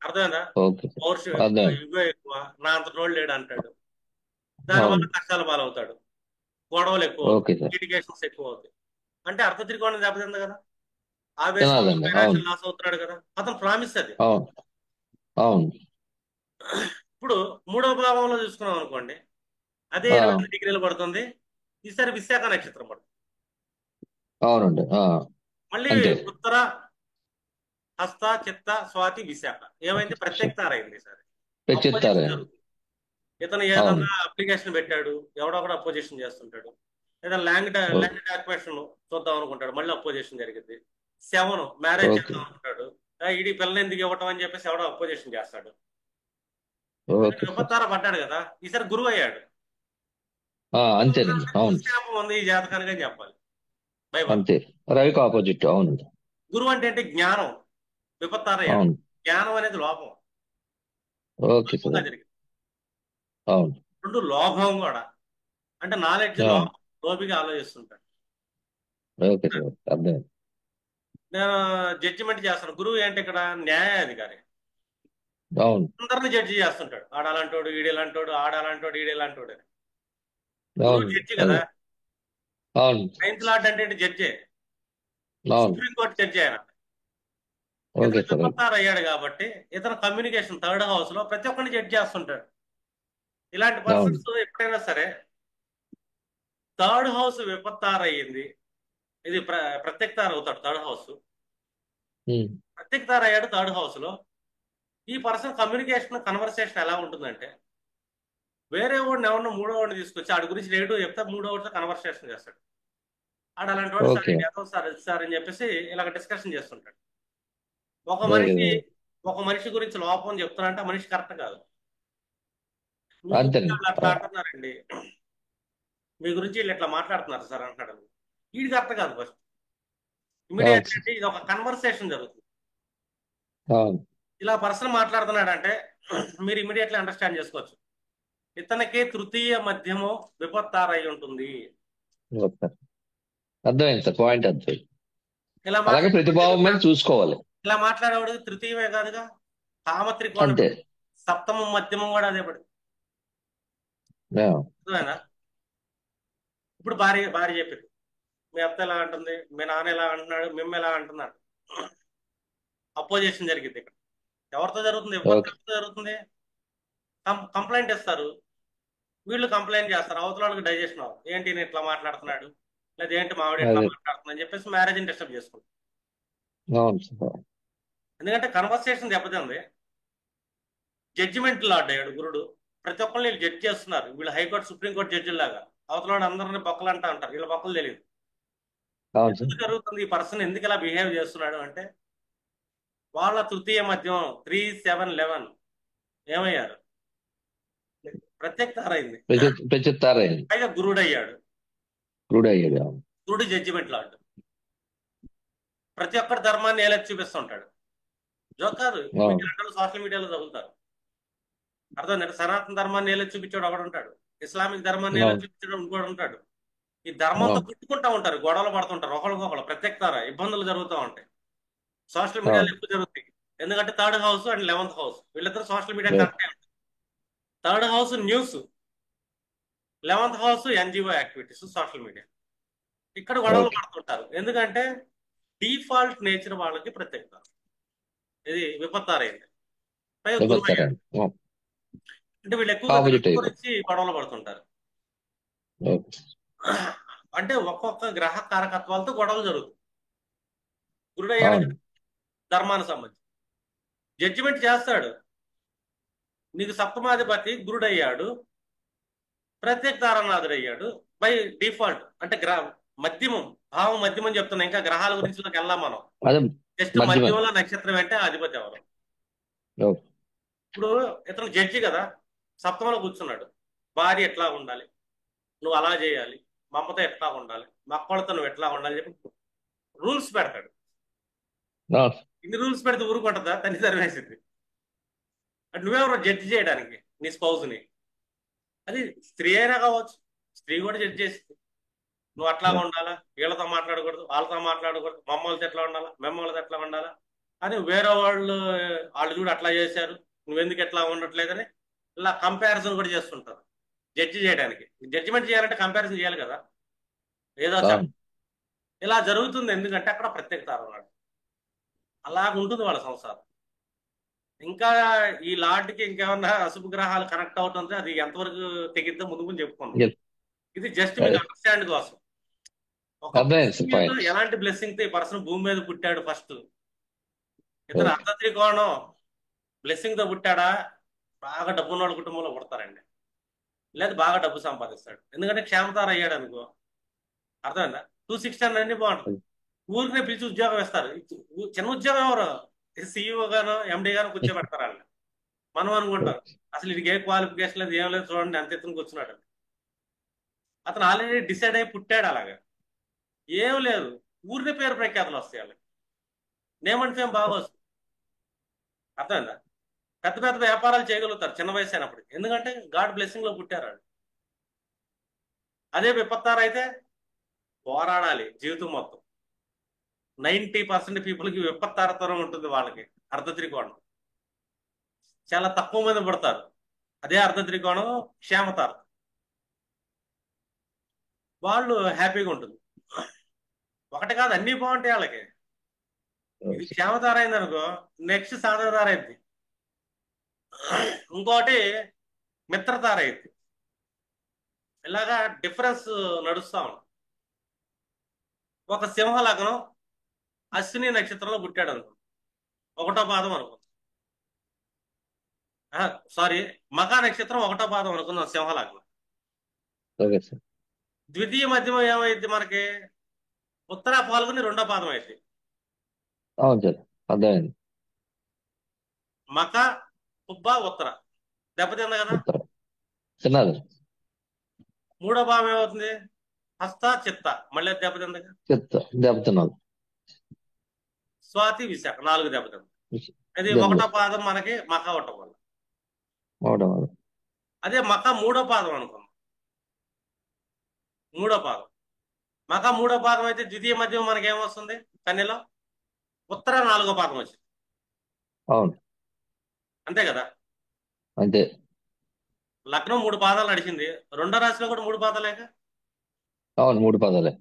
అర్థమైందా, ఓకే సార్. పౌరుషం ఎక్కువ, అర్థమైంది. ఇగో ఎక్కువ, నా అంత రోడ్ లేడు అంటాడు. దానివల్ల అవును. కష్టాలు పాలవుతాడు. గొడవలు ఎక్కువ అవుతాయి, ఓకే సార్. లిటిగేషన్స్ ఎక్కువ అవుతాయి. అంటే అర్థ త్రికోణం దెబ్బతింది కదా, ఆవేశం వల్ల తినాలండి. అవును. ఫైనాన్షియల్ లాస్ అవుతున్నాడు కదా, అతను ప్రామిస్ అది. అవును. అవును. ఇప్పుడు మూడో భావంలో చూసుకున్నాం అనుకోండి, అదే ఆ, 28 డిగ్రీలు పడుతుంది. ఈసారి విశాఖ నక్షత్రం పడుతుంది. అవునండి. మళ్ళీ అంతే. ఉత్తర హస్త చిత్త స్వాతి విశాఖ ఏమైంది, ప్రత్యక్తారైంది సరే. చెప్తారా? అపోజిషన్ జరుగుతుంది. ఇతను అవును. ఏదన్నా అప్లికేషన్ పెట్టాడు, ఎవడో ఒకడు అపోజిషన్ చేస్తుంటాడు. లేదా ఓకే. ల్యాండ్ డాక్యుమెంట్స్ చూద్దాం అనుకుంటాడు, మళ్ళీ అపోజిషన్ జరిగింది. Seven marriage okay. చేద్దాం అనుకుంటాడు, ఈడి పిల్లని ఎందుకు ఇవ్వటం అని చెప్పేసి ఎవడో అపోజిషన్ చేస్తాడు. ఎందుకంటే ఓకే సార్. విపత్తార పడ్డాడు కదా, ఈసారి గురువు అయ్యాడు. గురువు అంతేనండి. అంటే అవును. దుశ్శాపం ఉంది ఈ జాతకానికి అని చెప్పాలి బై బర్త్. అంతే. రవికి ఆపోజిట్. అవును. గురువు అంటే ఏంటి, జ్ఞానం. విపత్తార అయ్యాడు, అవును. జ్ఞానం అనేది లోపం, ఓకే లోపంగా సార్. జరిగింది. అవును. రెండు లోభం కూడా, అంటే నాలెడ్జ్ అవును. లోపం, లోపిగా ఆలోచిస్తుంటాడు. Okay sir. అర్థమైంది. నేను జడ్జిమెంట్ చేస్తాను. గురువు ఏంటి ఇక్కడ, న్యాయాధికారి. అవును. అందరిని జడ్జి చేస్తుంటాడు, ఆడాలంటోడు ఈడేలంటోడు, ఆడాలంటోడు ఈడేలంటోడు అని. గురువు అవును. జడ్జి అదే. కదా. అవును. నైన్త్ లార్డ్ అంటే ఏంటి, జడ్జే. అవును. సుప్రీంకోర్టు జడ్జి ఆయన. ఓకే ఇతను సార్. ఓకే. విపత్తారు అయ్యాడు కాబట్టి ఇతను కమ్యూనికేషన్ థర్డ్ హౌస్ లో ప్రతి ఒక్కరిని జడ్జి చేస్తుంటాడు. ఇలాంటి అవును. పర్సన్స్ ఎప్పుడైనా సరే థర్డ్ హౌస్ విపత్తారు అయ్యింది, ఇది ప్రత్యక్తారు అవుతాడు థర్డ్ హౌస్. ఉమ్. ప్రత్యక్తారు అయ్యాడు థర్డ్ హౌస్ లో. ఈ పర్సన్ కమ్యూనికేషన్ కన్వర్సేషన్ ఎలా ఉంటుందంటే, వేరే వాడిని ఎవరినో మూడో వాడిని తీసుకొచ్చి ఆడి గురించి నెగిటివ్ చెప్తే మూడో వాడితో కన్వర్సేషన్ చేస్తాడు. ఆడు అలాంటి వాడు సార్, ఓకే. ఇది ఎదో సార్ ఇది సార్ అని చెప్పేసి ఇలాగ డిస్కషన్ చేస్తుంటాడు. ఒక వెరీ మనిషి గుడ్. ఒక మనిషి గురించి లోపం చెప్తానంటే ఆ మనిషి కరెక్ట్ కాదు. మీ గురించి అంతేనండి. వాళ్ళు అట్లా అంటున్నారండి, మీ గురించి వీళ్ళు ఇట్లా మాట్లాడుతున్నారు సార్ అంటాడు. వీడికి అర్థం కాదు ఫస్ట్. అవును ఇమీడియట్లీ సార్. అంటే ఇది ఒక కన్వర్సేషన్ జరుగుతుంది. అవును. ఇలా పర్సన్ మాట్లాడుతున్నాడంటే మీరు ఇమీడియట్లీ అండర్స్టాండ్ చేసుకోవచ్చు, ఇతనికి తృతీయ మధ్యము విపత్తారై ఉంటుంది. Okay sir. అర్థమైంది సార్. పాయింట్ అర్థమైంది. ఇలా అలాగే మాట్లాడేవాడికి ప్రతిభావం మీద చూసుకోవాలి. ఇలా మాట్లాడేవాడికి తృతీయమే కాదుగా, కామత్రికోణం, అంతే. సప్తమం మధ్యమం కూడా అదే పడింది. ఆ, అర్థమైందా? ఇప్పుడు భార్య భార్య చెప్పింది, మీ అత్త ఎలా అంటుంది, మీ నాన్న ఎలా అంటున్నాడు, మేము ఎలా అంటున్నారు. అపోజిషన్ జరిగింది ఇక్కడ. ఎవరితో జరుగుతుంది, విపత్తు ఓకే. ఎవరితో జరుగుతుంది, కంప్లైంట్ ఇస్తారు. వీళ్ళు కంప్లైంట్ చేస్తారు, అవతల వాళ్ళకి డైజెషన్ అవ్వదు, ఏంటి ఈయన ఇట్లా మాట్లాడుతున్నాడు, లేదా ఏంటి మావిడ ఇట్లా అదే. మాట్లాడుతుంది అని చెప్పేసి మ్యారేజ్ని డిస్టర్బ్ చేసుకుంటారు. అవును సార్. ఎందుకంటే కన్వర్సేషన్ దెబ్బతింది. జడ్జిమెంట్ లాడ్ అయ్యాడు గురుడు. ప్రతి ఒక్కరిని వీళ్ళు జడ్జి చేస్తున్నారు, వీళ్ళు హైకోర్టు సుప్రీంకోర్టు జడ్జిలాగా. అవతల వాడు అందరినీ బొక్కలు అంటా ఉంటారు, వీళ్ళ బొక్కలు తెలియదు. అవును సార్. ఎందుకు జరుగుతుంది, ఈ పర్సన్ ఎందుకు ఇలా బిహేవ్ చేస్తున్నాడు అంటే, వాళ్ళ తృతీయ మధ్యం 3 7 11 ఏమయ్యారు, ప్రత్యక్తారైంది. ప్రచిత్తారైంది. పైగా గురుడయ్యాడు. క్రూడ్ అయ్యేది. అవును. గురుడు జడ్జిమెంట్ లాడ్. ప్రతి ఒక్కరి ధర్మాన్ని ఏలెత్తి చూపిస్తుంటాడు. జోక్ కాదు, అవును. మీకు సోషల్ మీడియాలో చదువుతారు. అర్థం, సనాతన ధర్మాన్ని ఏలెత్తి చూపించాడు ఒకడు ఉంటాడు, ఇస్లామిక్ ధర్మాన్ని ఏలెత్తి అవును. చూపించాడు ఇంకోటి ఉంటాడు. ఈ ధర్మంతో అవును. కొట్టుకుంటా ఉంటారు, గొడవలు పడుతుంటారు, ఒకరికొకరు ప్రత్యక్తారా ఇబ్బందులు జరుగుతూ ఉంటాయి. సోషల్ మీడియాలో అవును. ఎక్కువ జరుగుతాయి. ఎందుకంటే third house and 11th house వీళ్ళిద్దరు సోషల్ మీడియా ఓకే. కరెక్టే. Third house news, 11th house NGO activities, social media. ఇక్కడ గొడవలు ఓకే. పడుతుంటారు. ఎందుకంటే డిఫాల్ట్ నేచర్ వాళ్ళకి ప్రత్యేకత. ఇది విపత్తారైంది, పైగా గురువు అయ్యాడు. విపత్తారండి. అంటే వీళ్ళు ఎక్కువగా ఆపోజిట్ గ్రహం అయిపోయి. గురించి గొడవలు పడుతుంటారు. ఓకే. అంటే ఒక్కొక్క గ్రహ కారకత్వాలతో గొడవలు జరుగుతాయి. గురుడు అయ్యాడు అవును. కదా, ధర్మానికి సంబంధించి జడ్జిమెంట్ చేస్తాడు. నీకు సప్తమాధిపతి గురుడు అయ్యాడు, ప్రత్యేక తారానాథుడు అయ్యాడు బై డిఫాల్ట్. అంటే మధ్యమం, భావం మధ్యమం చెప్తున్నా, ఇంకా గ్రహాల గురించి వెళ్ళాం మనం. అదే జస్ట్ మధ్యమే. మధ్యమంలో నక్షత్రం అంటే అధిపతి ఎవరు. ఓకే. ఇప్పుడు ఇతను జడ్జి కదా, సప్తమంలో కూర్చున్నాడు. భార్య ఎట్లా ఉండాలి, నువ్వు అలా చేయాలి, మా అమ్మతో ఎట్లా ఉండాలి, మా అక్కలతో నువ్వు ఎట్లా ఉండాలి చెప్పి రూల్స్ పెడతాడు. అవును. ఇన్ని రూల్స్ పెడితే ఊరుకుంటుందా, తల్లి తరివేసింది. అంటే నువ్వెవరో జడ్జి చేయడానికి నీ స్పౌజ్ని. అది స్త్రీ అయినా కావచ్చు, స్త్రీ కూడా జడ్జి చేసింది. నువ్వు అట్లాగా ఉండాలా, వీళ్ళతో మాట్లాడకూడదు, వాళ్ళతో మాట్లాడకూడదు, మమ్మల్తో ఎట్లా ఉండాలా, మెమ్మలతో ఎట్లా ఉండాలా అని వేరే వాళ్ళు చూడు అట్లా చేశారు, నువ్వెందుకు ఎట్లా ఉండట్లేదని ఇలా కంపారిజన్ కూడా చేస్తుంటారు. జడ్జి చేయడానికి, జడ్జిమెంట్ చేయాలంటే కంపారిజన్ చేయాలి కదా, ఏదో అవును. ఇలా జరుగుతుంది. ఎందుకంటే అక్కడ ప్రత్యేకత ఉన్నాడు, అలాగ ఉంటుంది వాళ్ళ సంసారం. ఇంకా ఈ లార్డ్కి ఇంకేమన్నా అశుభ గ్రహాలు కనెక్ట్ అవుతుంది, అది ఎంతవరకు తెగిద్దో ముందు ముందు చెప్పుకుందాం. Yes. ఇది జస్ట్ మీకు అండర్స్టాండ్ కోసం. ఒక అర్థమైంది సార్ person మీద పాయింట్. ఎలాంటి బ్లెస్సింగ్ తో ఈ పర్సన్ భూమి మీద పుట్టాడు. ఫస్ట్ ఇతను ఓకే. అర్ధ త్రికోణం బ్లెస్సింగ్ తో పుట్టాడా, బాగా డబ్బున్న వాళ్ళ కుటుంబంలో పుడతారండి, లేదా బాగా డబ్బు సంపాదిస్తాడు. ఎందుకంటే క్షేమతార అయ్యాడు అనుకో, అర్థమైందా, 260 అన్ని బాగుంటుంది. ఊరినే పిలిచి ఉద్యోగం ఇస్తారు. చిన్న ఉద్యోగం ఎవరు, సిఇఓ గాను ఎండి గాను కూర్చోబెడతారు వాళ్ళు. మనం అనుకుంటాం అసలు ఇది ఏ క్వాలిఫికేషన్ లేదు, ఏం లేదు, చూడండి అంత ఎత్తున కూర్చున్నాడు. అతను ఆల్రెడీ డిసైడ్ అయి పుట్టాడు అలాగా. ఏం లేదు, ఊరినే పేరు ప్రఖ్యాతలు వస్తాయి వాళ్ళకి, నేమ్ అండ్ ఫేమ్ బాగా వస్తుంది. అర్థమైందా, పెద్ద పెద్ద వ్యాపారాలు చేయగలుగుతారు చిన్న వయసు అయినప్పుడు, ఎందుకంటే గాడ్ బ్లెస్సింగ్ లో పుట్టారు వాళ్ళు. అదే విపత్తారు అయితే పోరాడాలి జీవితం మొత్తం. 90% పీపుల్కి విపత్తారతనం ఉంటుంది వాళ్ళకి. అర్ధ త్రికోణం చాలా తక్కువ మంది పడతారు. అదే అర్ధ త్రికోణం క్షేమతారు, వాళ్ళు హ్యాపీగా ఉంటుంది. ఒకటి కాదు, అన్ని బాగుంటాయి వాళ్ళకి. ఇది ఓకే. క్షేమతార అయింది అనుకో, నెక్స్ట్ సాధనతార అయింది, ఇంకోటి మిత్రతార అయింది. ఇలాగా డిఫరెన్స్ నడుస్తా ఉంది. ఒక సింహ లగ్నం అశ్విని నక్షత్రంలో పుట్టాడు అనుకో, ఒకటో పాదం అనుకో, సారీ, మకా నక్షత్రం ఒకటో పాదం అనుకుందాం సింహ లగ్నం. Okay sir. ద్వితీయ మధ్యమం ఏమైంది మనకి, ఉత్తర పాల్గొని రెండో పాదం అయింది. అవును సార్, అర్థమైంది. మక పుబ్బ ఉత్తర దెబ్బతింది కదా. ఉత్తరం చిన్నది. మూడో పాదం ఏమవుతుంది, హస్త చిత్త, మళ్ళీ దెబ్బతింది కదా. దెబ్బతిన్నది. స్వాతి విశాఖ 4 దెబ్బతింది. ఇది జన్లు. ఒకటో పాదం మనకి మక ఉండటం వల్ల. అవడం. అదే మక మూడో పాదం అనుకుందాం, మూడో పాదం, మక మూడో పాదం అయితే ద్వితీయ మధ్యం మనకి ఏమొస్తుంది కన్యలో, ఉత్తర 4వ పాదం వచ్చింది. అవును. అంతే కదా, అంతే. లగ్నం 3 పాదాలు నడిచింది, రెండో రాశిలో కూడా 3 పాదాలేక. అవును, 3 పదాలే.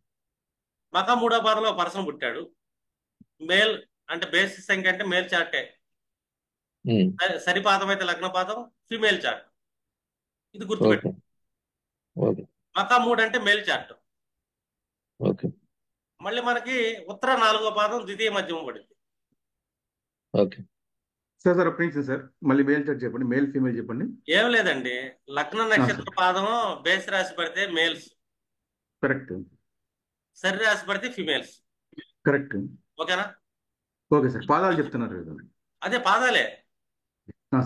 మక మూడో పాదంలో పర్సన్ పుట్టాడు, మేల్, అంటే బేసిస్ సంఖ్య అంటే మేల్ చార్టే. ఉమ్. సరిపాదం అయితే లగ్న పాదం, ఫిమేల్ చార్ట్. ఇది గుర్తుపెట్టు. ఓకే. ఓకే. మక 3 అంటే మేల్ చార్ట్. ఓకే. మళ్ళీ మనకి ఉత్తర 4వ పాదం ద్వితీయ మధ్యమం పడింది. ఓకే. సార్ ఒక నిమిషం సార్, మళ్ళీ మేల్ చార్ట్ చెప్పండి, మేల్ ఫీమేల్ చెప్పండి. ఏం లేదండి, లగ్న నక్షత్ర పాదం బేస్ రాశి పడితే మేల్స్, కరెక్ట్. సరి రాశి పడితే ఫిమేల్స్. కరెక్ట్. ఓకేనా. ఓకే సార్, పాదాలు చెప్తున్నారు కదా. అదే పాదాలే.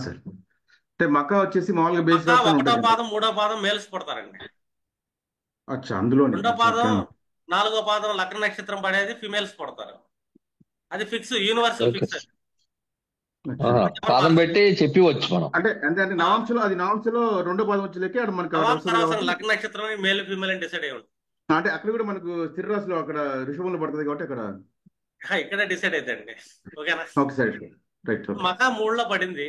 సార్ అంటే మక్క వచ్చేసి మామూలుగా బేస్ మక రాస్తూనే ఒకటో ఉంటుంది. పాదం మూడో పాదం మేల్స్ పుడతారండి. అచ్చా, అందులోనే. రెండో అచ్చా, పాదం ఓకే. 4వ పాదం లగ్న నక్షత్రం పడేది ఫిమేల్స్ పుడతారు. అది ఫిక్స్, యూనివర్సల్ ఓకే. ఫిక్స్. అచ్చా. పాదం పెట్టి చెప్పివచ్చు మనం. అంటే అంటే నవాంశలో రెండో పాదం వచ్చి లెక్క అక్కడ మనకు అక్కడ వస్తుంది కాబట్టి, లగ్న నక్షత్రం మేల్ ఫిమేల్ అని డిసైడ్ అయ్యి ఉంటుంది. అంటే అక్కడ కూడా మనకు స్థిర రాశిలో అక్కడ ఋషభంలో పడుతుంది కాబట్టి అక్కడ ఇక్కడే డిసైడ్ అవుతాయండి. ఓకేనా. Okay sir, right. మక 3లో పడింది,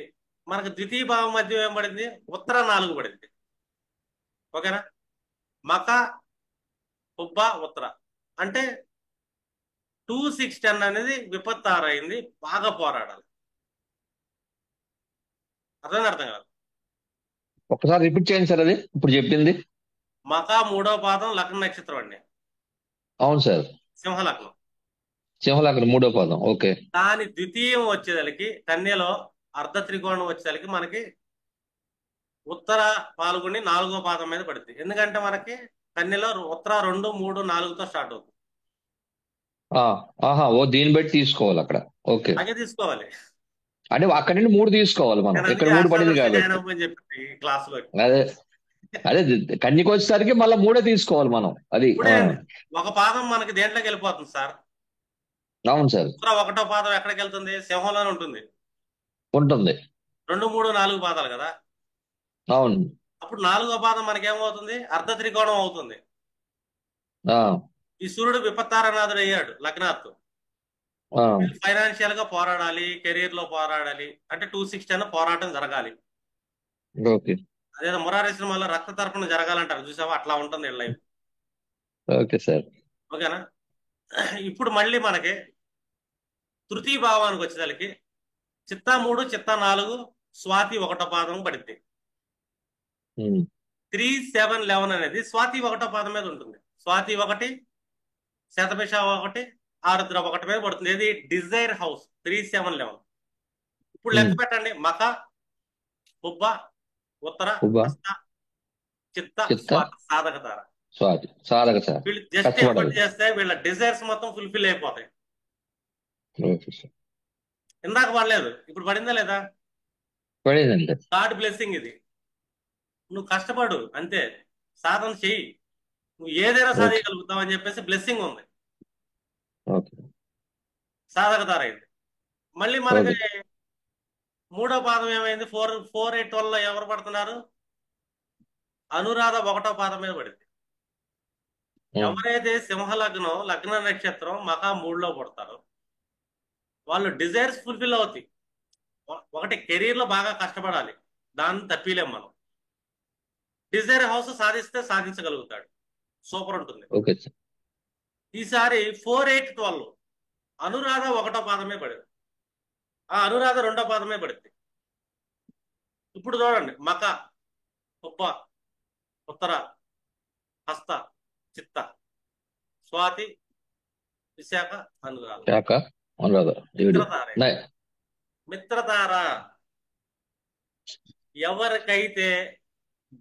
మనకు ద్వితీయ భావం మధ్య ఏం పడింది, ఉత్తర 4 పడింది. ఓకేనా. మక పుబ్బ ఉత్తర అంటే 2 6 10 అనేది విపత్తార అయింది, బాగా పోరాడాలి. అర్థం కాదు. ఒకసారి రిపీట్ చేయండి సార్ అది ఇప్పుడు చెప్పింది. మకా 3వ పాదం లగ్న నక్షత్రం అండి, అవును సార్. సింహలగ్నం. సింహలగ్నం 3వ పాదం. ఓకే. దాని ద్వితీయం వచ్చేదలికి కన్యలో అర్ధ త్రికోణం వచ్చేదలికి మనకి ఉత్తర పాల్గొని 4వ పాదం మీద పడుద్ది. ఎందుకంటే మనకి కన్యలో ఉత్తర 2 3 4తో స్టార్ట్ అవుతుంది. ఆ, ఆహా, ఓ దీన్ని బట్టి తీసుకోవాలి అక్కడ. ఓకే. అలాగే తీసుకోవాలి. అంటే అక్కడి నుండి 3 తీసుకోవాలి మనం, నేను ఇక్కడ అందుకే 3 పడింది అష్టాదశ జాయిన్ కాబట్టి. అవ్వమని చెప్పి ఈ క్లాస్ లో అదే అదే కన్యకి వచ్చేసరికి మళ్ళీ 3 తీసుకోవాలి మనం. అది ఇప్పుడే అండి. ఒక పాదం మనకి దేంట్లోకి వెళ్ళిపోతుంది సార్? అవును సార్. ఉత్తర 1వ పాదం ఎక్కడికి వెళ్తుంది? సింహంలోనే ఉంటుంది. ఉంటుంది. 2 3 4 పాదాలు కదా. అవును. అప్పుడు 4వ పాదం మనకి ఏమవుతుంది? అర్ధ త్రికోణం అవుతుంది. ఆ, ఈ సూర్యుడు విపత్తారనాథుడు అయ్యాడు లగ్నాత్తు. ఆ, ఫైనాన్షియల్ గా పోరాడాలి, కెరీర్ లో పోరాడాలి అంటే 2 6 10 పోరాటం జరగాలి. ఓకే. అదేదో మురారి సినిమాలో రక్త తర్పణ జరగాలంటారు చూసావా, అట్లా ఉంటుంది వీళ్ళ లైఫ్. Okay sir. ఓకేనా? ఇప్పుడు మళ్ళీ మనకి తృతీయ భావానికి వచ్చేసరికి చిత్తా 3 చిత్తా 4 స్వాతి 1వ పాదం పడింది. ఉమ్, 3 7 11 అనేది స్వాతి 1వ పాదం మీద ఉంటుంది. స్వాతి 1, శతభిష 1, ఆరుద్ర 1 మీద పడుతుంది. ఇది డిజైర్ హౌస్ 3 7 11. ఇప్పుడు లెక్క ఉమ్. పెట్టండి. మక, ఉబ్బ, ఉత్తర, ఉబ్బా, హస్త, చిత్త, చిత్త, స్వాతి సాధక తార. స్వాతి సాధక సార్. వీళ్ళు జస్ట్ కష్టపడాలి. ఎఫర్ట్ చేస్తే వీళ్ళ డిజైర్స్ మొత్తం ఫుల్ఫిల్ అయిపోతాయి. Okay sir. ఇందాక పడలేదు, ఇప్పుడు పడిందా లేదా? పడేదండి. గాడ్ బ్లెస్సింగ్ ఇది. నువ్వు కష్టపడు అంతే, సాధన చెయ్యి, నువ్వు ఏదైనా ఓకే. సాధించగలుగుతావు అని చెప్పేసి బ్లెస్సింగ్ ఉంది. ఓకే. సాధక తార అయింది. మళ్ళీ మనకి ఓకే. 3వ పాదం ఏమైంది? 4 4 8 12 ఎవరు పడుతున్నారు? అనురాధ 1వ పాదం మీద పడింది. ఉమ్, ఎవరైతే సింహలగ్నం లగ్న నక్షత్రం మకా 3లో పడతారో వాళ్ళు డిజైర్స్ ఫుల్ఫిల్ అవుతాయి. ఒకటి కెరీర్ లో బాగా కష్టపడాలి, దాన్ని తప్పిలేం మనం. డిజైర్ హౌస్ సాధిస్తే సాధించగలుగుతాడు, సూపర్ ఉంటుంది. Okay sir. ఈసారి 4 8 12 అనురాధ 1వ పాదమే పడింది, ఆ అనురాధ 2వ పాదమే పడింది. ఇప్పుడు చూడండి, మక, ఉప్ప, ఉత్తర, హస్త, చిత్త, స్వాతి, విశాఖ, అనురాధ. శాఖ అనురాధ ఏడు. మిత్రతార. నై- మిత్రతార ఎవరికైతే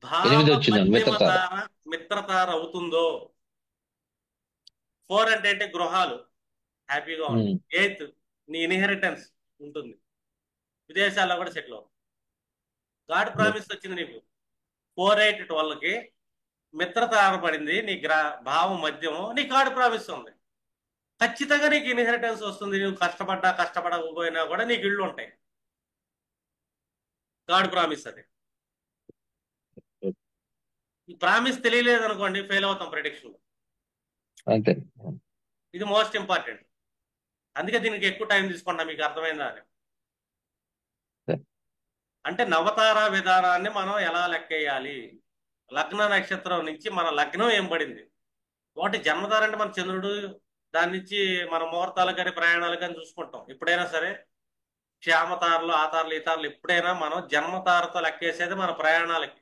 భావ 8 వచ్చిందండి మధ్యమ మిత్రతార. తార మిత్రతార అవుతుందో, 4 అంటే గృహాలు హ్యాపీగా ఉంటుంది. ఉమ్, 8 నీ ఇన్హెరిటెన్స్ ఉంటుంది, విదేశాల్లో కూడా సెటిల్ అవుతుంది. గాడ్ ప్రామిస్ వచ్చింది నీకు. 4 8 12కి మిత్రతార పడింది, నీ భావం మధ్యము, నీ గాడ్ ప్రామిస్ ఉంది. ఖచ్చితంగా నీకు ఇన్హెరిటెన్స్ వస్తుంది. నువ్వు కష్టపడకపోయినా కూడా నీకు ఇళ్ళు ఉంటాయి. గాడ్ ప్రామిస్ అది. ఈ ప్రామిస్ తెలియలేదు అనుకోండి, ఫెయిల్ అవుతాం ప్రెడిక్షన్. అంతే. ఇది మోస్ట్ ఇంపార్టెంట్. అందుకే దీనికి ఎక్కువ టైం తీసుకున్నా, మీకు అర్థమైందా అని. అంటే నవతార విధానాన్ని మనం ఎలా లెక్కేయాలి? లగ్న నక్షత్రం నుంచి మన లగ్నం ఏం పడింది? ఒకటి జన్మతార అంటే మన చంద్రుడు, దాని నుంచి మన ముహూర్తాలు కానీ ప్రయాణాలు కానీ చూసుకుంటాం. ఎప్పుడైనా సరే క్షేమతారలు ఆ తారలు ఈ తారలు ఎప్పుడైనా మనం జన్మతారతో లెక్కేసేది మన ప్రయాణాలకి.